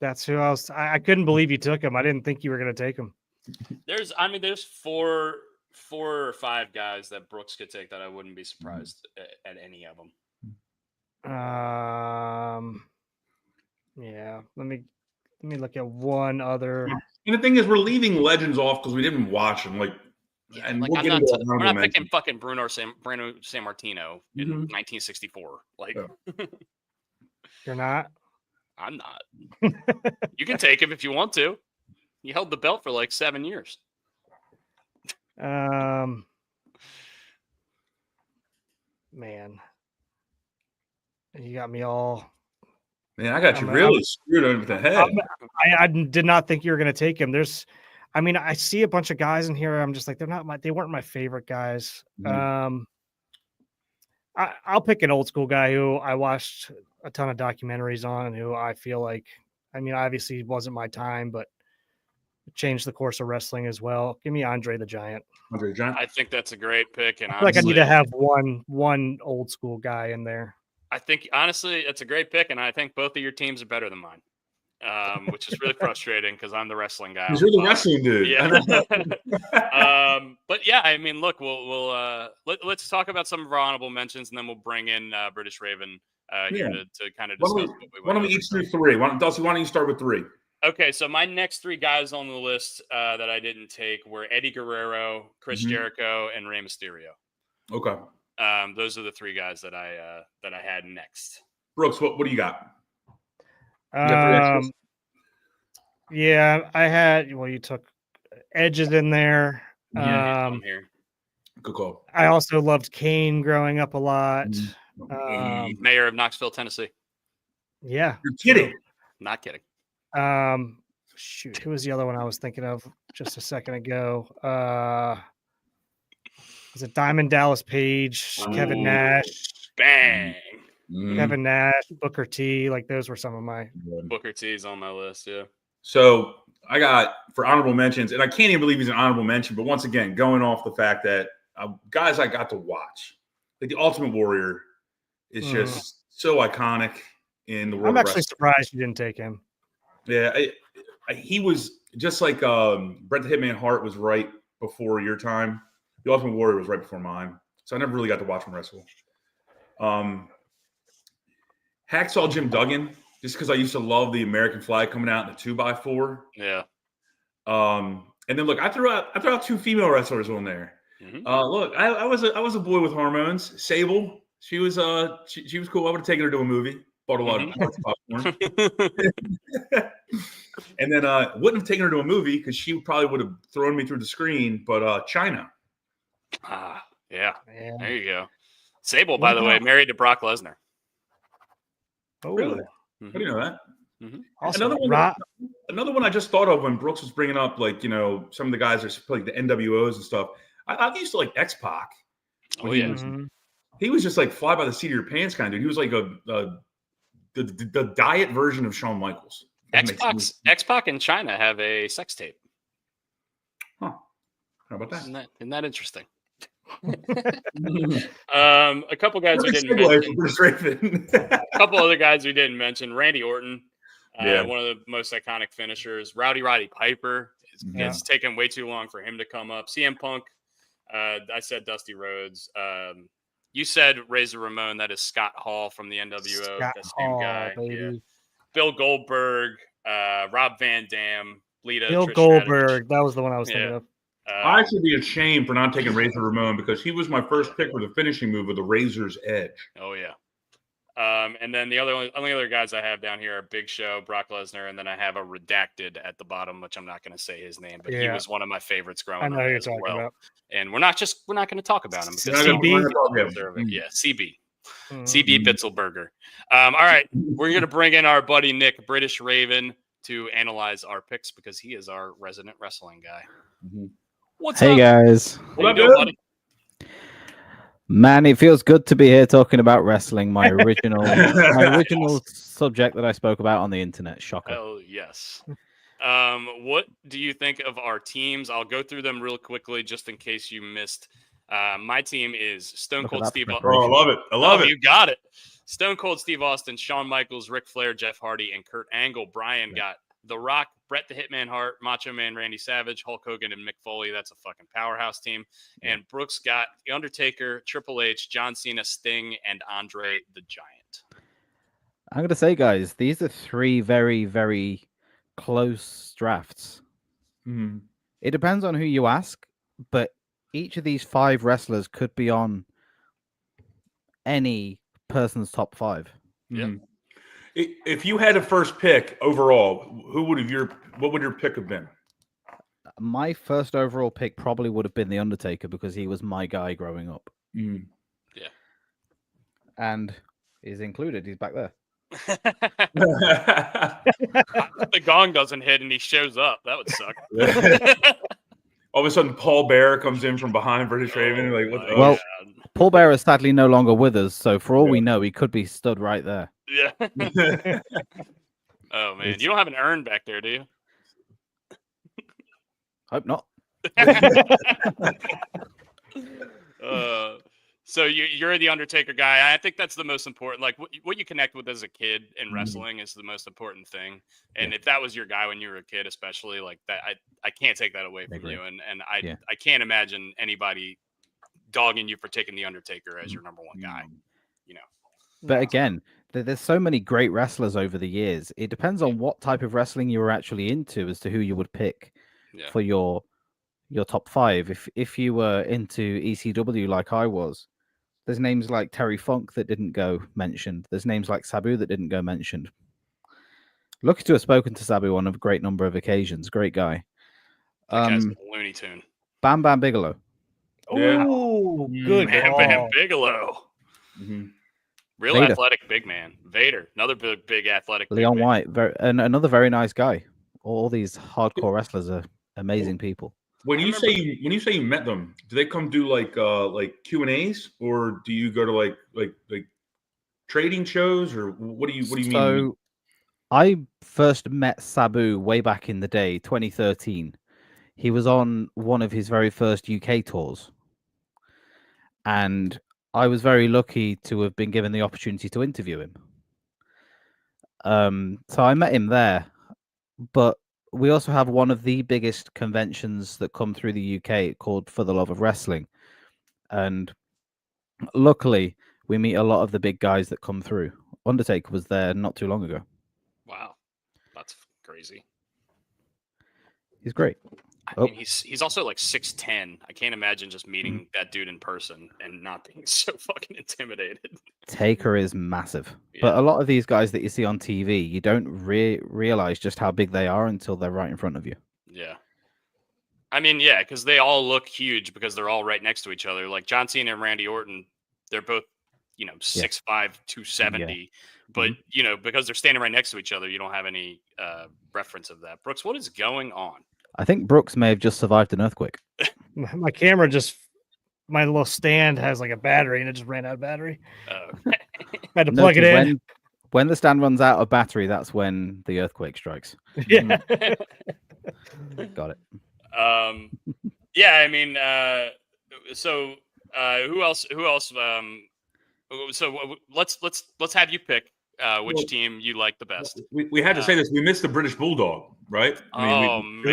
That's who I was. I couldn't believe you took him. I didn't think you were going to take him. There's 4 or 5 guys that Brooks could take that I wouldn't be surprised at any of them. Yeah. Let me look at one other. And the thing is, we're leaving legends off because we didn't watch them. We're not picking fucking Bruno Sammartino in 1964. You're not. I'm not. You can take him if you want to. He held the belt for like 7 years. Man, you got me all. Man, I got you really screwed over the head. I did not think you were going to take him. I see a bunch of guys in here. I'm just like, they weren't my favorite guys. Mhm. I'll pick an old school guy who I watched a ton of documentaries on, and who I feel like, obviously it wasn't my time, but it changed the course of wrestling as well. Give me Andre the Giant. Andre the Giant. I think that's a great pick, and I feel like I need to have one old school guy in there. I think honestly, it's a great pick, and I think both of your teams are better than mine, which is really frustrating because I'm the wrestling guy. You're the wrestling dude. Yeah. But yeah, I mean, look, let's talk about some of our honorable mentions, and then we'll bring in British Raven here to kind of discuss. Why don't we each do three? Dulcie, why don't you start with three? Okay, so my next three guys on the list that I didn't take were Eddie Guerrero, Chris Jericho, and Rey Mysterio. Okay. Those are the three guys that I had next. Brooks, what do you got? Yeah, I had. Well, you took Edges in there. Yeah, here. Good call. I also loved Kane growing up a lot. Mayor of Knoxville, Tennessee. Yeah, you're kidding. Not kidding. Shoot, who was the other one I was thinking of just a second ago? Was it Diamond Dallas Page, Kevin Nash? Bang. Kevin Nash, Booker T. Like those were some of my Booker T's on my list. Yeah. So I got for honorable mentions, and I can't even believe he's an honorable mention. But once again, going off the fact that guys I got to watch, like the Ultimate Warrior, is just so iconic in the world. I'm actually surprised you didn't take him. Yeah, he was just like Bret the Hitman Hart was right before your time. The Ultimate Warrior was right before mine, so I never really got to watch him wrestle. Hacksaw Jim Duggan, just because I used to love the American flag coming out in the 2x4. Yeah. And then look, I threw out two female wrestlers on there. Look, I was a boy with hormones. Sable, she was she was cool. I would have taken her to a movie. Bought a lot of popcorn. And then wouldn't have taken her to a movie because she probably would have thrown me through the screen. But Chyna. Yeah. There you go. Sable, by the way, married to Brock Lesnar. Oh, really? How do you know that? Also, another one I just thought of when Brooks was bringing up, like, you know, some of the guys are like the NWOs and stuff. I used to like X-Pac. Oh yeah, he was just like fly by the seat of your pants kind of dude. He was like the diet version of Shawn Michaels. X-Pac and Chyna have a sex tape. Huh? How about that? Isn't that interesting? A couple guys we didn't mention. A couple other guys we didn't mention. Randy Orton, one of the most iconic finishers. Rowdy Roddy Piper. It's taken way too long for him to come up. CM Punk. I said Dusty Rhodes. You said Razor Ramon. That is Scott Hall from the NWO. Scott the same Hall, guy. baby. Yeah. Bill Goldberg. Rob Van Dam. Lita. Bill Trish Goldberg. Stratus. That was the one I was thinking of. I should be ashamed for not taking Razor Ramon because he was my first pick for the finishing move of the Razor's Edge. Oh yeah. And then the only other guys I have down here are Big Show, Brock Lesnar, and then I have a redacted at the bottom, which I'm not going to say his name, but he was one of my favorites growing up. I know who you're talking about. And we're not going to talk about him because CB. Yeah, CB. CB Bitzelberger. All right, we're going to bring in our buddy Nick, British Raven, to analyze our picks because he is our resident wrestling guy. What's up? Hey guys. What up, buddy? Man, it feels good to be here talking about wrestling. My original subject that I spoke about on the internet. Shocker. Oh yes. What do you think of our teams? I'll go through them real quickly just in case you missed. My team is Stone Cold Steve Austin. Oh, I love it. I love it. You got it. Stone Cold Steve Austin, Shawn Michaels, Ric Flair, Jeff Hardy, and Kurt Angle. Brian got The Rock, Bret the Hitman Hart, Macho Man Randy Savage, Hulk Hogan, and Mick Foley. That's a fucking powerhouse team. And Brooks got The Undertaker, Triple H, John Cena, Sting, and Andre the Giant. I'm going to say, guys, these are three very, very close drafts. It depends on who you ask, but each of these five wrestlers could be on any person's top five. Yeah. If you had a first pick overall, what would your pick have been? My first overall pick probably would have been The Undertaker because he was my guy growing up. Mm. Yeah. And he's included. He's back there. The gong doesn't hit and he shows up. That would suck. All of a sudden, Paul Bearer comes in from behind British Raven. Like, what? Well, Paul Bearer is sadly no longer with us, so for all we know, he could be stood right there. Yeah. Oh man, you don't have an urn back there, do you? Hope not. So you're the Undertaker guy. I think that's the most important. Like what you connect with as a kid in wrestling is the most important thing. And if that was your guy when you were a kid, especially like that, I can't take that away from you. And I can't imagine anybody dogging you for taking the Undertaker as your number one guy. You know. But again, there's so many great wrestlers over the years. It depends on what type of wrestling you were actually into as to who you would pick for your top 5. If you were into ECW like I was, there's names like Terry Funk that didn't go mentioned. There's names like Sabu that didn't go mentioned. Lucky to have spoken to Sabu on a great number of occasions. Great guy. That guy's a Looney Tune. Bam Bam Bigelow. Oh, good Bam Bam Bigelow. Mm-hmm. Real Vader. athletic big man. Vader, another big athletic. Leon big White, and another very nice guy. All these hardcore wrestlers are amazing people. When you say you met them, do they come do like Q&As, or do you go to like trading shows, or what do you mean? So I first met Sabu way back in the day, 2013. He was on one of his very first UK tours, and I was very lucky to have been given the opportunity to interview him. So I met him there, but we also have one of the biggest conventions that come through the UK called For the Love of Wrestling. And luckily, we meet a lot of the big guys that come through. Undertaker was there not too long ago. Wow. That's crazy. He's great. I mean, he's also like 6'10". I can't imagine just meeting that dude in person and not being so fucking intimidated. Taker is massive. But a lot of these guys that you see on TV, you don't realize just how big they are until they're right in front of you. Yeah. I mean, yeah, because they all look huge because they're all right next to each other. Like John Cena and Randy Orton, they're both, 6'5", 270. But, because they're standing right next to each other, you don't have any reference of that. Brooks, what is going on? I think Brooks may have just survived an earthquake. My camera my little stand has like a battery and it just ran out of battery. I had to plug it in. When the stand runs out of battery, that's when the earthquake strikes. Yeah. Got it. Yeah, I mean, so who else? So let's have you pick which team you like the best. We had to say this. We missed the British Bulldog, right? Man.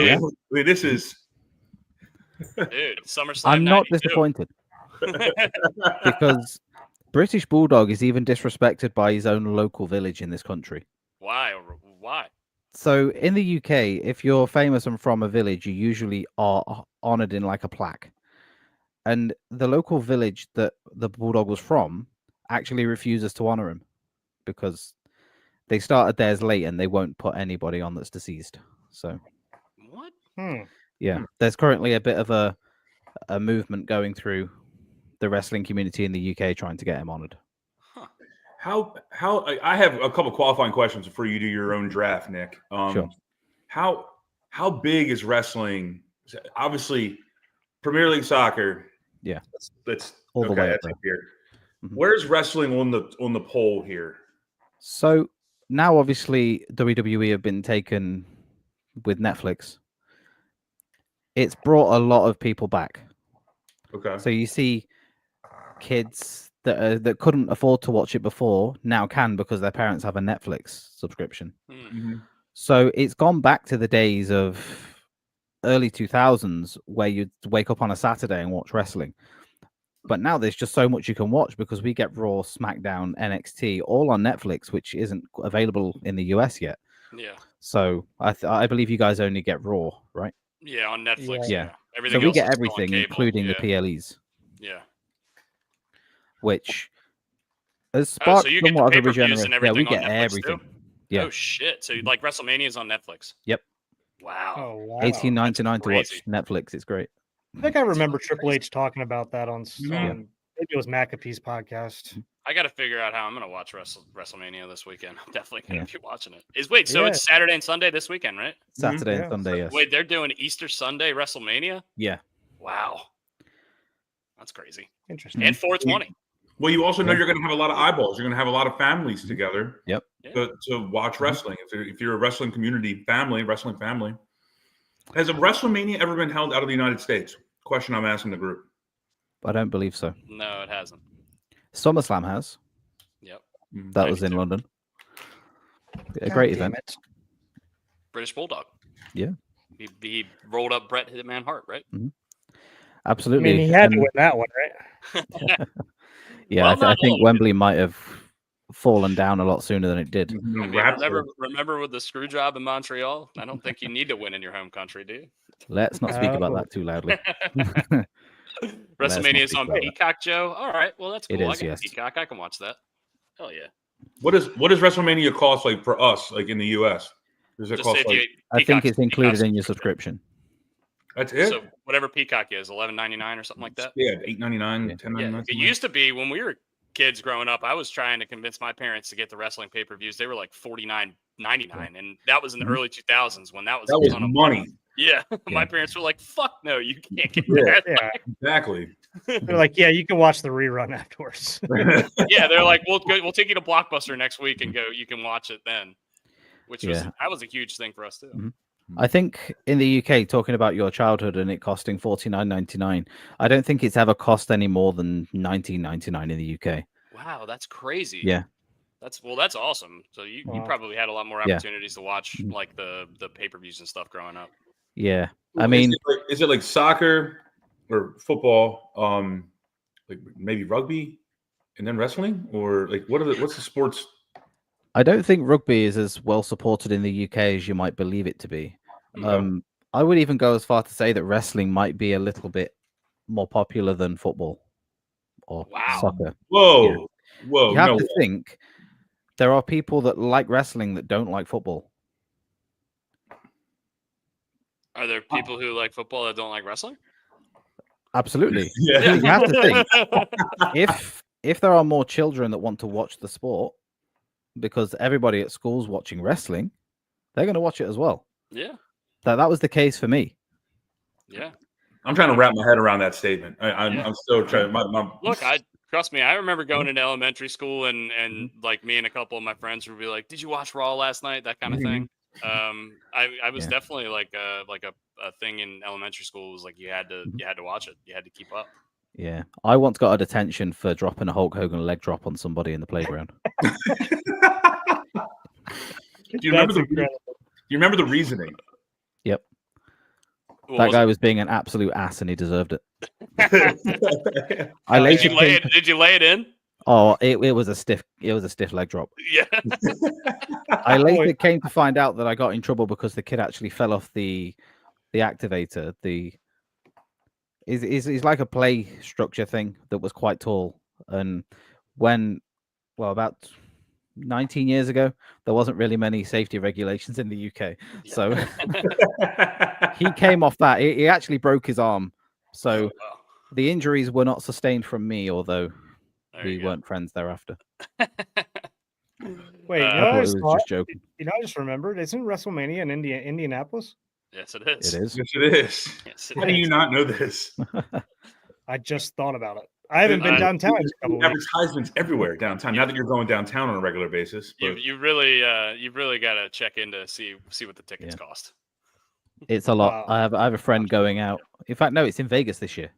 This is dude, SummerSlam. I'm not 92. disappointed because British Bulldog is even disrespected by his own local village in this country. Why? So in the UK, if you're famous and from a village, you usually are honored in like a plaque. And the local village that the Bulldog was from actually refuses to honor him because they started theirs late and they won't put anybody on that's deceased. So what? Yeah, there's currently a bit of a movement going through the wrestling community in the UK trying to get him honored. Huh. How I have a couple qualifying questions before you do your own draft, Nick. Sure. How big is wrestling? Obviously, Premier League soccer. Yeah, that's all the way up that's there. Here. Where's wrestling on the poll here? So now, obviously, WWE have been taken with Netflix. It's brought a lot of people back. Okay. So you see kids that couldn't afford to watch it before now can because their parents have a Netflix subscription. Mm-hmm. So it's gone back to the days of early 2000s where you'd wake up on a Saturday and watch wrestling. But now there's just so much you can watch because we get Raw, SmackDown, NXT all on Netflix, which isn't available in the US yet. Yeah. So I believe you guys only get Raw, right? Yeah, on Netflix. Yeah. Everything so we else get is still on everything, cable. including the PLEs. Yeah. Which has sparked so you get the somewhat of a pay-per-views regeneration. and everything we get on Netflix everything. too? Yeah. Oh shit! So like WrestleMania is on Netflix. Yep. Wow. Oh, wow. $18.99 to watch Netflix. It's great. I think I remember Triple H talking about that on Yeah. maybe it was McAfee's podcast. I got to figure out how I'm going to watch WrestleMania this weekend. I'm definitely going to be watching it. So Yeah. it's Saturday and Sunday this weekend, right? Saturday and Sunday, yes. Wait, they're doing Easter Sunday WrestleMania? Yeah. Wow. That's crazy. Interesting. And 420. Well, you also know you're going to have a lot of eyeballs. You're going to have a lot of families together. Yep. To watch wrestling. If you're a wrestling community wrestling family. Has a WrestleMania ever been held out of the United States? Question I'm asking the group. I don't believe so. No, it hasn't. SummerSlam has. Yep. That was in London. A great event. British Bulldog. Yeah. He rolled up Bret Hitman Hart, right? Absolutely. I mean, he had to win that one, right? Yeah, I think Wembley might have fallen down a lot sooner than it did. I mean, remember with the screw job in Montreal? I don't think you need to win in your home country, do you? Let's not speak about that too loudly. WrestleMania is on Peacock, Joe. All right, well that's cool. It is, I got yes. Peacock. I can watch that. Hell yeah. What does WrestleMania cost like for us, like in the US? Does it cost like, I think it's included in your subscription. That's it? So whatever Peacock is, $11.99 or something like that. Yeah, $8.99, $10.99. Yeah. It used to be when we were kids growing up, I was trying to convince my parents to get the wrestling pay-per-views. They were like $49.99, and that was in the early 2000s when that was money. Yeah. My parents were like, "Fuck no, you can't get that." Yeah, exactly. They're like, "Yeah, you can watch the rerun afterwards." Yeah, they're like, "We'll take you to Blockbuster next week and go. You can watch it then," which was that was a huge thing for us too. I think in the UK, talking about your childhood and it costing $49.99, I don't think it's ever cost any more than $19.99 in the UK. Wow, that's crazy. Yeah. That's awesome. So you probably had a lot more opportunities to watch like the pay-per-views and stuff growing up. Yeah. I mean, is it like soccer or football, like maybe rugby and then wrestling, or like what's the sports? I don't think rugby is as well supported in the UK as you might believe it to be. I would even go as far to say that wrestling might be a little bit more popular than football or soccer. Whoa. You have to think there are people that like wrestling that don't like football. Are there people who like football that don't like wrestling? Absolutely. Yeah. You have to think if there are more children that want to watch the sport, because everybody at school's watching wrestling, they're going to watch it as well. Yeah. That was the case for me. Yeah. I'm trying to wrap my head around that statement. I'm still trying. Look, trust me. I remember going into elementary school and like me and a couple of my friends would be like, "Did you watch Raw last night?" That kind of thing. I was definitely like a thing in elementary school. Was like you had to watch it. You had to keep up. Yeah, I once got a detention for dropping a Hulk Hogan leg drop on somebody in the playground. Do you remember the reasoning? Yep. That guy was being an absolute ass, and he deserved it. Did you lay it in? Oh, it was a stiff leg drop. Yeah. I later came to find out that I got in trouble because the kid actually fell off the activator. It's like a play structure thing that was quite tall. And about 19 years ago, there wasn't really many safety regulations in the UK. So he came off that. He actually broke his arm. So the injuries were not sustained from me, although we weren't friends thereafter. Wait, I was just joking. I just remembered. Isn't WrestleMania in Indianapolis? Yes, it is. It is. Yes, it is. Yes, How do you not know this? I just thought about it. I haven't been downtown in a couple weeks. Advertisements everywhere downtown. Now that you're going downtown on a regular basis, you really got to check in to see what the tickets cost. It's a lot. I have a friend going out. In fact, no, it's in Vegas this year.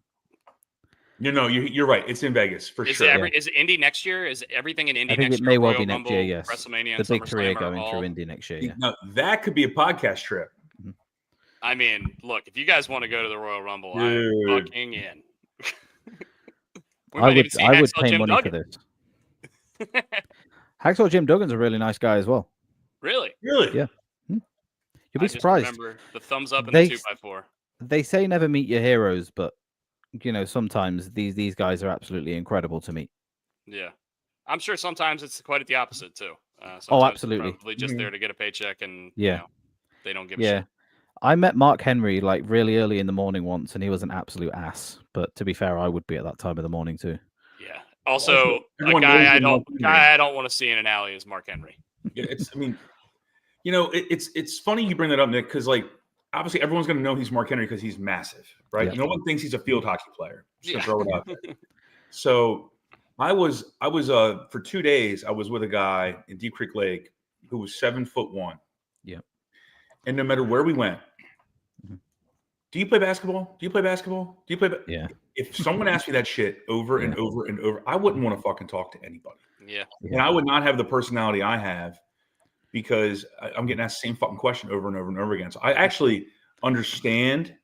You're right. It's in Vegas for sure. Is Indy next year? Is everything in Indy I think next it year? may well Royal be next Rumble, year. Yes, WrestleMania, the and big three are SummerSlam going all... through Indy next year. Yeah. Now, that could be a podcast trip. I mean, look, if you guys want to go to the Royal Rumble, I'm fucking in. I would pay money for this. Hacksaw Jim Duggan's a really nice guy as well. Really? Yeah. You'll be surprised. Remember the thumbs up and the 2x4. They say never meet your heroes, but sometimes these guys are absolutely incredible to meet. Yeah, I'm sure sometimes it's quite the opposite too. Absolutely. Probably just there to get a paycheck, and they don't give a shit. I met Mark Henry like really early in the morning once, and he was an absolute ass. But to be fair, I would be at that time of the morning too. Yeah. Also, a everyone guy knows I you're Mark don't Henry. guy I don't want to see in an alley is Mark Henry. Yeah, I mean, it's funny you bring that up, Nick, because like obviously everyone's going to know he's Mark Henry because he's massive, right? Yep. No one thinks he's a field hockey player. Just to Yeah. throw it out there. So I was for 2 days I was with a guy in Deep Creek Lake who was 7'1". Yep. And no matter where we went, Mhm. do you play basketball? Do you play basketball? Do you play? Yeah. If someone asked me that shit over and over and over, I wouldn't want to fucking talk to anybody. Yeah. And I would not have the personality I have because I'm getting asked the same fucking question over and over and over again. So I actually understand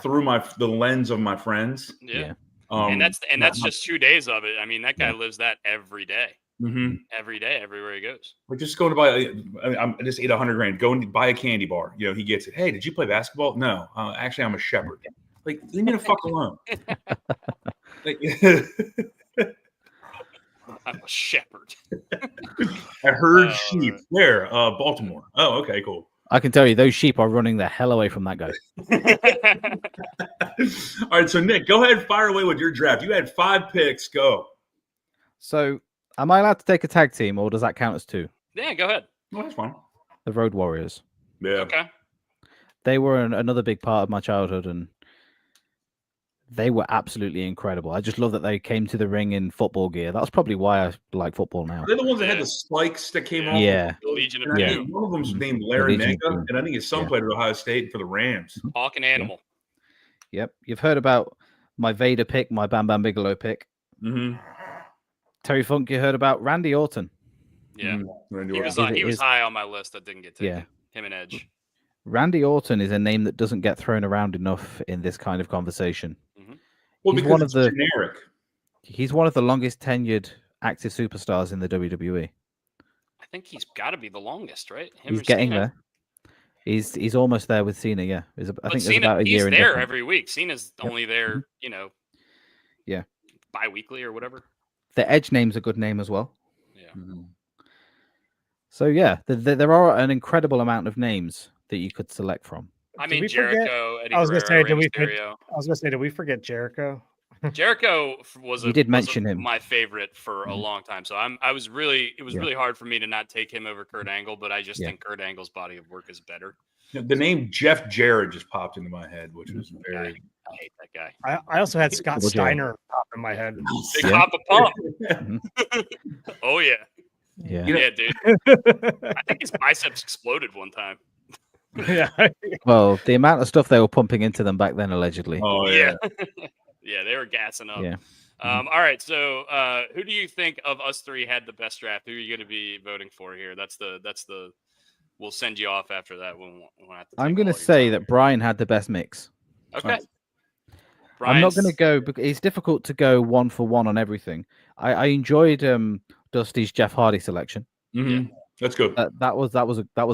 through the lens of my friends. Yeah. Yeah. And that's just 2 days of it. I mean, that guy lives that every day. Mm-hmm. Every day, everywhere he goes. We're just going to buy. I just ate $100,000. Go and buy a candy bar. You know, he gets it. Hey, did you play basketball? No, actually, I'm a shepherd. Like, leave me the fuck alone. Like, I'm a shepherd. I heard sheep. Right. Where? Baltimore. Oh, okay, cool. I can tell you, those sheep are running the hell away from that guy. All right, so Nick, go ahead and fire away with your draft. You had 5 picks. Go. So, am I allowed to take a tag team, or does that count as 2? Yeah, go ahead. Well, that's fine. The Road Warriors. Yeah. Okay. They were another big part of my childhood, and they were absolutely incredible. I just love that they came to the ring in football gear. That's probably why I like football now. They're the ones that had the spikes that came off. Yeah. The Legion of And I Yeah. think one of them's named The Legion of Larinaga, Doom. and I think his son Yeah. played at Ohio State for the Rams. Hawk and Animal. Yep. You've heard about my Vader pick, my Bam Bam Bigelow pick. Mm-hmm. Terry Funk, you heard about Randy Orton. Yeah. Mm-hmm. He was high on my list that didn't get taken. Yeah. Him and Edge. Randy Orton is a name that doesn't get thrown around enough in this kind of conversation. Well, He's because one of it's the- generic. He's one of the longest tenured active superstars in the WWE. I think he's got to be the longest, right? Him He's or getting Cena? there. He's almost there with Cena. Yeah, I think But there's Cena, about a he's year in there difference. every week. Cena's only there, Yeah. bi-weekly or whatever. The Edge name's a good name as well. Yeah. Mm-hmm. So yeah, there are an incredible amount of names that you could select from. I Did mean, we forget- Jericho, Eddie I was gonna Guerrero, say, Rey did we Mysterio. I was gonna say, did we forget Jericho? Jericho was You did mention him. my favorite for a Mhm. long time. So it was really Yeah. hard for me to not take him over Kurt Angle, but I just Yeah. think Kurt Angle's body of work is better. The name Jeff Jarrett just popped into my head, which was I very. hate that guy. I also had Scott Double J. Steiner pop in my head. Big Yeah. Papa Pump. Mhm. Oh yeah. Yeah. You know- Yeah, dude. I think his biceps exploded one time. Yeah. Well, the amount of stuff they were pumping into them back then, allegedly. Oh yeah. Yeah, they were gassing up. Yeah. All right. So, who do you think of us three had the best draft? Who are you going to be voting for here? That's the. We'll send you off after that. We'll have to I'm take going to all your say time. that Brian had the best mix. Okay. I'm not going to Brian's- go because it's difficult to go 1 for 1 on everything. I enjoyed Dusty's Jeff Hardy selection. Mm-hmm. That's good. That was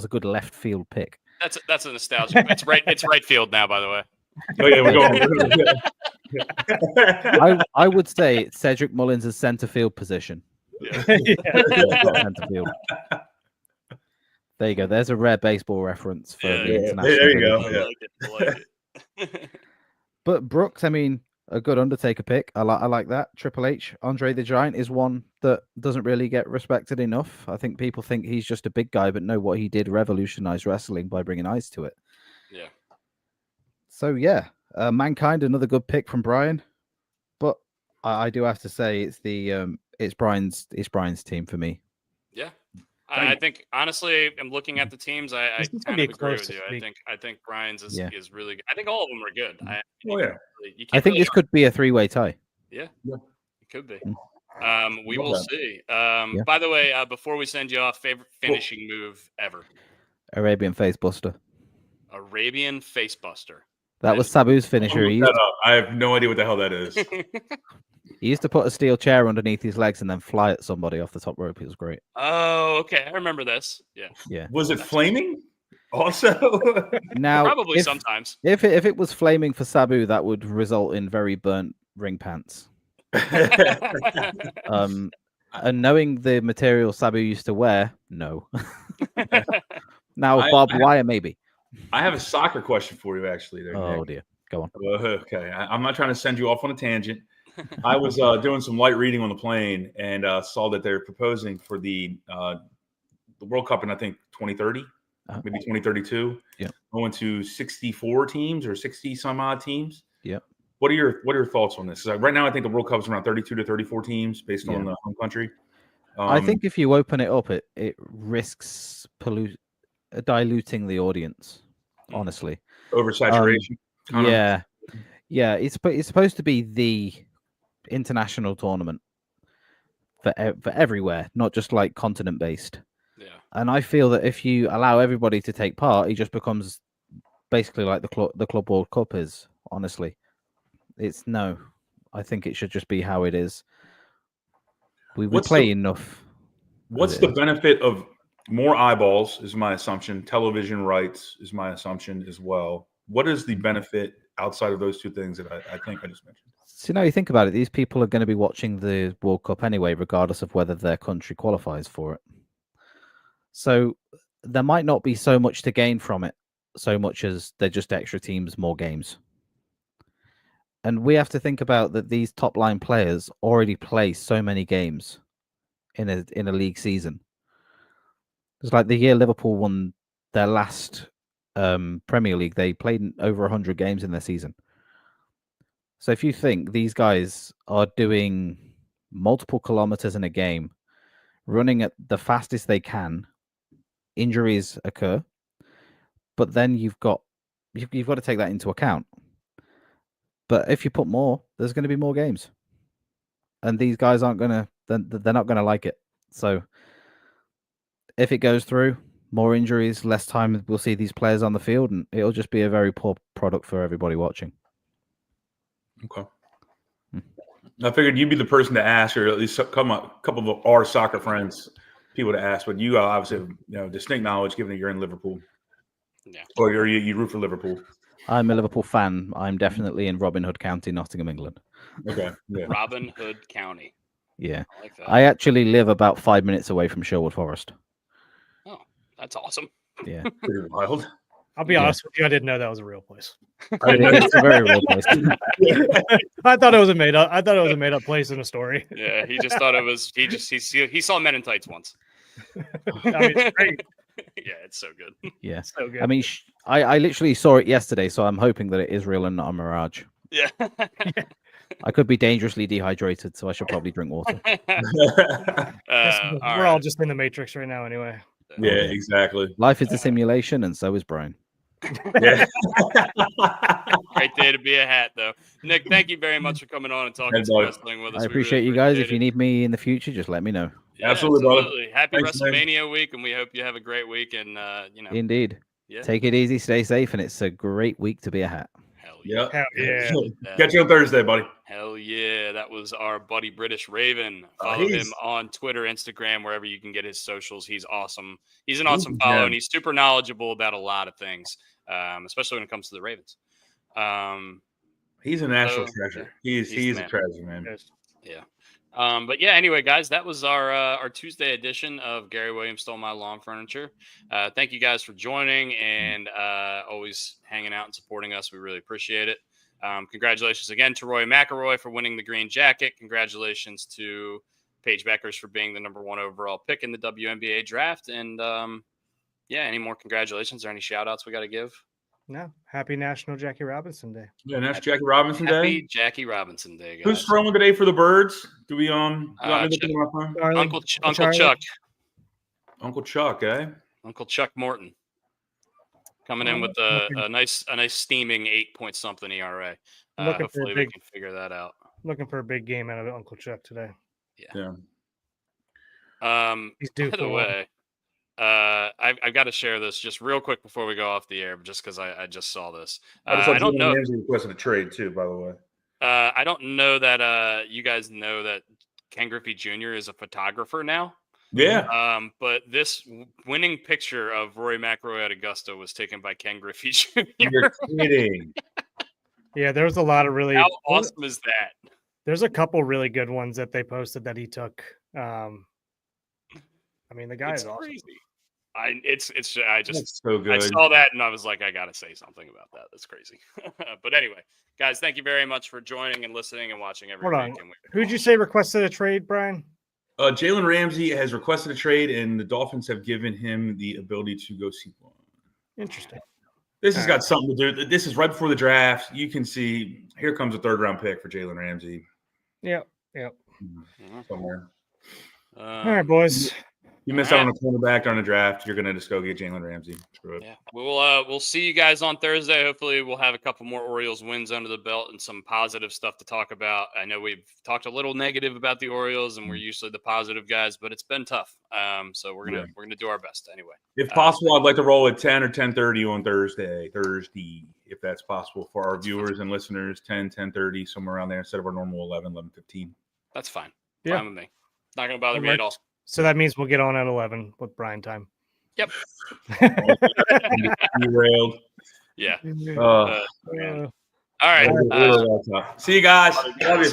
a good left field pick. That's a nostalgic. It's right field now, by the way. Oh yeah, we're going. I would say Cedric Mullins' center field position. Yeah. Center field. There you go. There's a rare baseball reference for Yeah, the yeah. international. There you go. I Yeah. like it. I like it. But Brooks, I mean, a good Undertaker pick. I like that. Triple H, Andre the Giant is one that doesn't really get respected enough. I think people think he's just a big guy, but no, what he did revolutionized wrestling by bringing ice to it. Yeah. So yeah, Mankind, another good pick from Brian. But I do have to say it's Brian's team for me. Yeah. I think honestly, I'm looking at the teams. I This is gonna kind be of a agree close with you. week. I think Brian's is Yeah. really good. I think all of them are good. Oh yeah. You can't I think really this could be a 3-way tie. Yeah, Yeah. it could be. Mm. We Love will that. see. Yeah. By the way, before we send you off, favorite finishing move ever? Arabian Face Buster. Arabian Facebuster. That was Sabu's finisher. Look He that used, up. I have no idea what the hell that is. he used to put a steel chair underneath his legs and then fly at somebody off the top rope. It was great. Oh, okay. I remember this. Yeah, Yeah. Was it flaming? Also, Now, probably if, sometimes. if it was flaming for Sabu, that would result in very burnt ring pants. And knowing the material Sabu used to wear, no. Now I- barbed wire, maybe. I have a soccer question for you, actually. There, Oh Nick. dear, go on. Okay, I'm not trying to send you off on a tangent. I was doing some light reading on the plane and saw that they're proposing for the World Cup in, I think, 2030, maybe 2032. Yeah, going to 64 teams or 60 some odd teams. Yeah. What are your thoughts on this? Right now, I think the World Cup is around 32 to 34 teams based on the home country. I think if you open it up, it risks diluting the audience. Honestly, oversaturation. Yeah. It's supposed to be the international tournament for everywhere, not just like continent based. Yeah. And I feel that if you allow everybody to take part, it just becomes basically like the Club World Cup is. Honestly, I think it should just be how it is. We play enough. What's the benefit of more eyeballs? Is my assumption. Television rights is my assumption as well. What is the benefit outside of those two things that I think I just mentioned? So now you think about it, these people are going to be watching the World Cup anyway, regardless of whether their country qualifies for it. So there might not be so much to gain from it, so much as they're just extra teams, more games. And we have to think about that these top line players already play so many games in a league season. It's like the year Liverpool won their last Premier League, they played over 100 games in their season. So if you think these guys are doing multiple kilometers in a game, running at the fastest they can, injuries occur, but then you've got to take that into account. But if you put more, there's going to be more games, and these guys they're not going to like it. So if it goes through, more injuries, less time we'll see these players on the field, and it'll just be a very poor product for everybody watching. Okay. I figured you'd be the person to ask, or at least a couple of our soccer friends, people to ask. But you obviously have distinct knowledge, given that you're in Liverpool. Yeah. Or you root for Liverpool. I'm a Liverpool fan. I'm definitely in Robin Hood County, Nottingham, England. Okay. Yeah. Robin Hood County. Yeah. I like that. I actually live about 5 minutes away from Sherwood Forest. Oh, that's awesome. Yeah. Pretty wild. I'll be honest with you, I didn't know that was a real place. It's a very real place. I thought it was a made up place in a story. Yeah, he just thought it was. He saw Men in Tights once. I mean, it's great. Yeah, it's so good. Yeah. So good. I mean, I literally saw it yesterday, so I'm hoping that it is real and not a mirage. Yeah. I could be dangerously dehydrated, so I should probably drink water. We're all just in the Matrix right now, anyway. Yeah, exactly. Life is a simulation, and so is Brian. Yeah. Great day to be a hat, though. Nick, thank you very much for coming on and talking some wrestling with us. I appreciate you guys. If you need me in the future, just let me know. Yeah, absolutely. Happy Thanks, WrestleMania week, and we hope you have a great week. And Indeed. Yeah. Take it easy, stay safe, and it's a great week to be a hat. Hell yeah. Hell yeah. Catch you on Thursday, buddy. Hell yeah. That was our buddy British Raven. Follow him on Twitter, Instagram, wherever you can get his socials. He's awesome. He's an awesome follow, and he's super knowledgeable about a lot of things, especially when it comes to the Ravens. He's a national treasure. He's a treasure, man. Yeah. But yeah, anyway, guys, that was our Tuesday edition of Gary Williams Stole My Lawn Furniture. Thank you guys for joining and always hanging out and supporting us. We really appreciate it. Congratulations again to Roy McIlroy for winning the green jacket. Congratulations to Paige Beckers for being the #1 overall pick in the WNBA draft. And yeah, any more congratulations or any shout outs we got to give? No. Happy National Jackie Robinson Day. Yeah, National Jackie Robinson Day. Happy Jackie Robinson Day, guys. Who's throwing today for the Birds? Do we Uncle Chuck. Uncle Chuck, eh? Uncle Chuck Morton coming in with a nice steaming 8-point-something ERA. Hopefully we can figure that out. Looking for a big game out of Uncle Chuck today. Yeah. He's due. By the way, I've got to share this just real quick before we go off the air, just because I just saw this. I don't know. Requested a trade too, by the way. I don't know that you guys know that Ken Griffey Jr. is a photographer now. Yeah. But this winning picture of Rory McIlroy at Augusta was taken by Ken Griffey Jr. You're kidding. Yeah, there was a lot of really. How awesome is that? There's a couple really good ones that they posted that he took. I mean, the guy is awesome. Crazy. I just That's so good. I saw that and I was like, I gotta say something about that. That's crazy. But anyway, guys, thank you very much for joining and listening and watching every Hold on. week. Who'd you say requested a trade, Brian? Jalen Ramsey has requested a trade, and the Dolphins have given him the ability to go see one. Interesting. This has got something to do. This is right before the draft. You can see here comes a 3rd-round pick for Jalen Ramsey. Yep. Somewhere. All right, boys. You missed out on a cornerback during the draft. You're gonna just go get Jalen Ramsey. Screw it. Yeah, we'll see you guys on Thursday. Hopefully, we'll have a couple more Orioles wins under the belt and some positive stuff to talk about. I know we've talked a little negative about the Orioles, and we're usually the positive guys, but it's been tough. So we're gonna do our best anyway. If possible, I'd like to roll at 10 or 10:30 on Thursday, if that's possible for our viewers and listeners. 10:30, somewhere around there, instead of our normal 11:15. That's fine. Yeah. Fine with me. Not gonna bother me at all. So that means we'll get on at 11 with Brian time. Yep. Derailed. Yeah. All right. right. See you guys. Love you.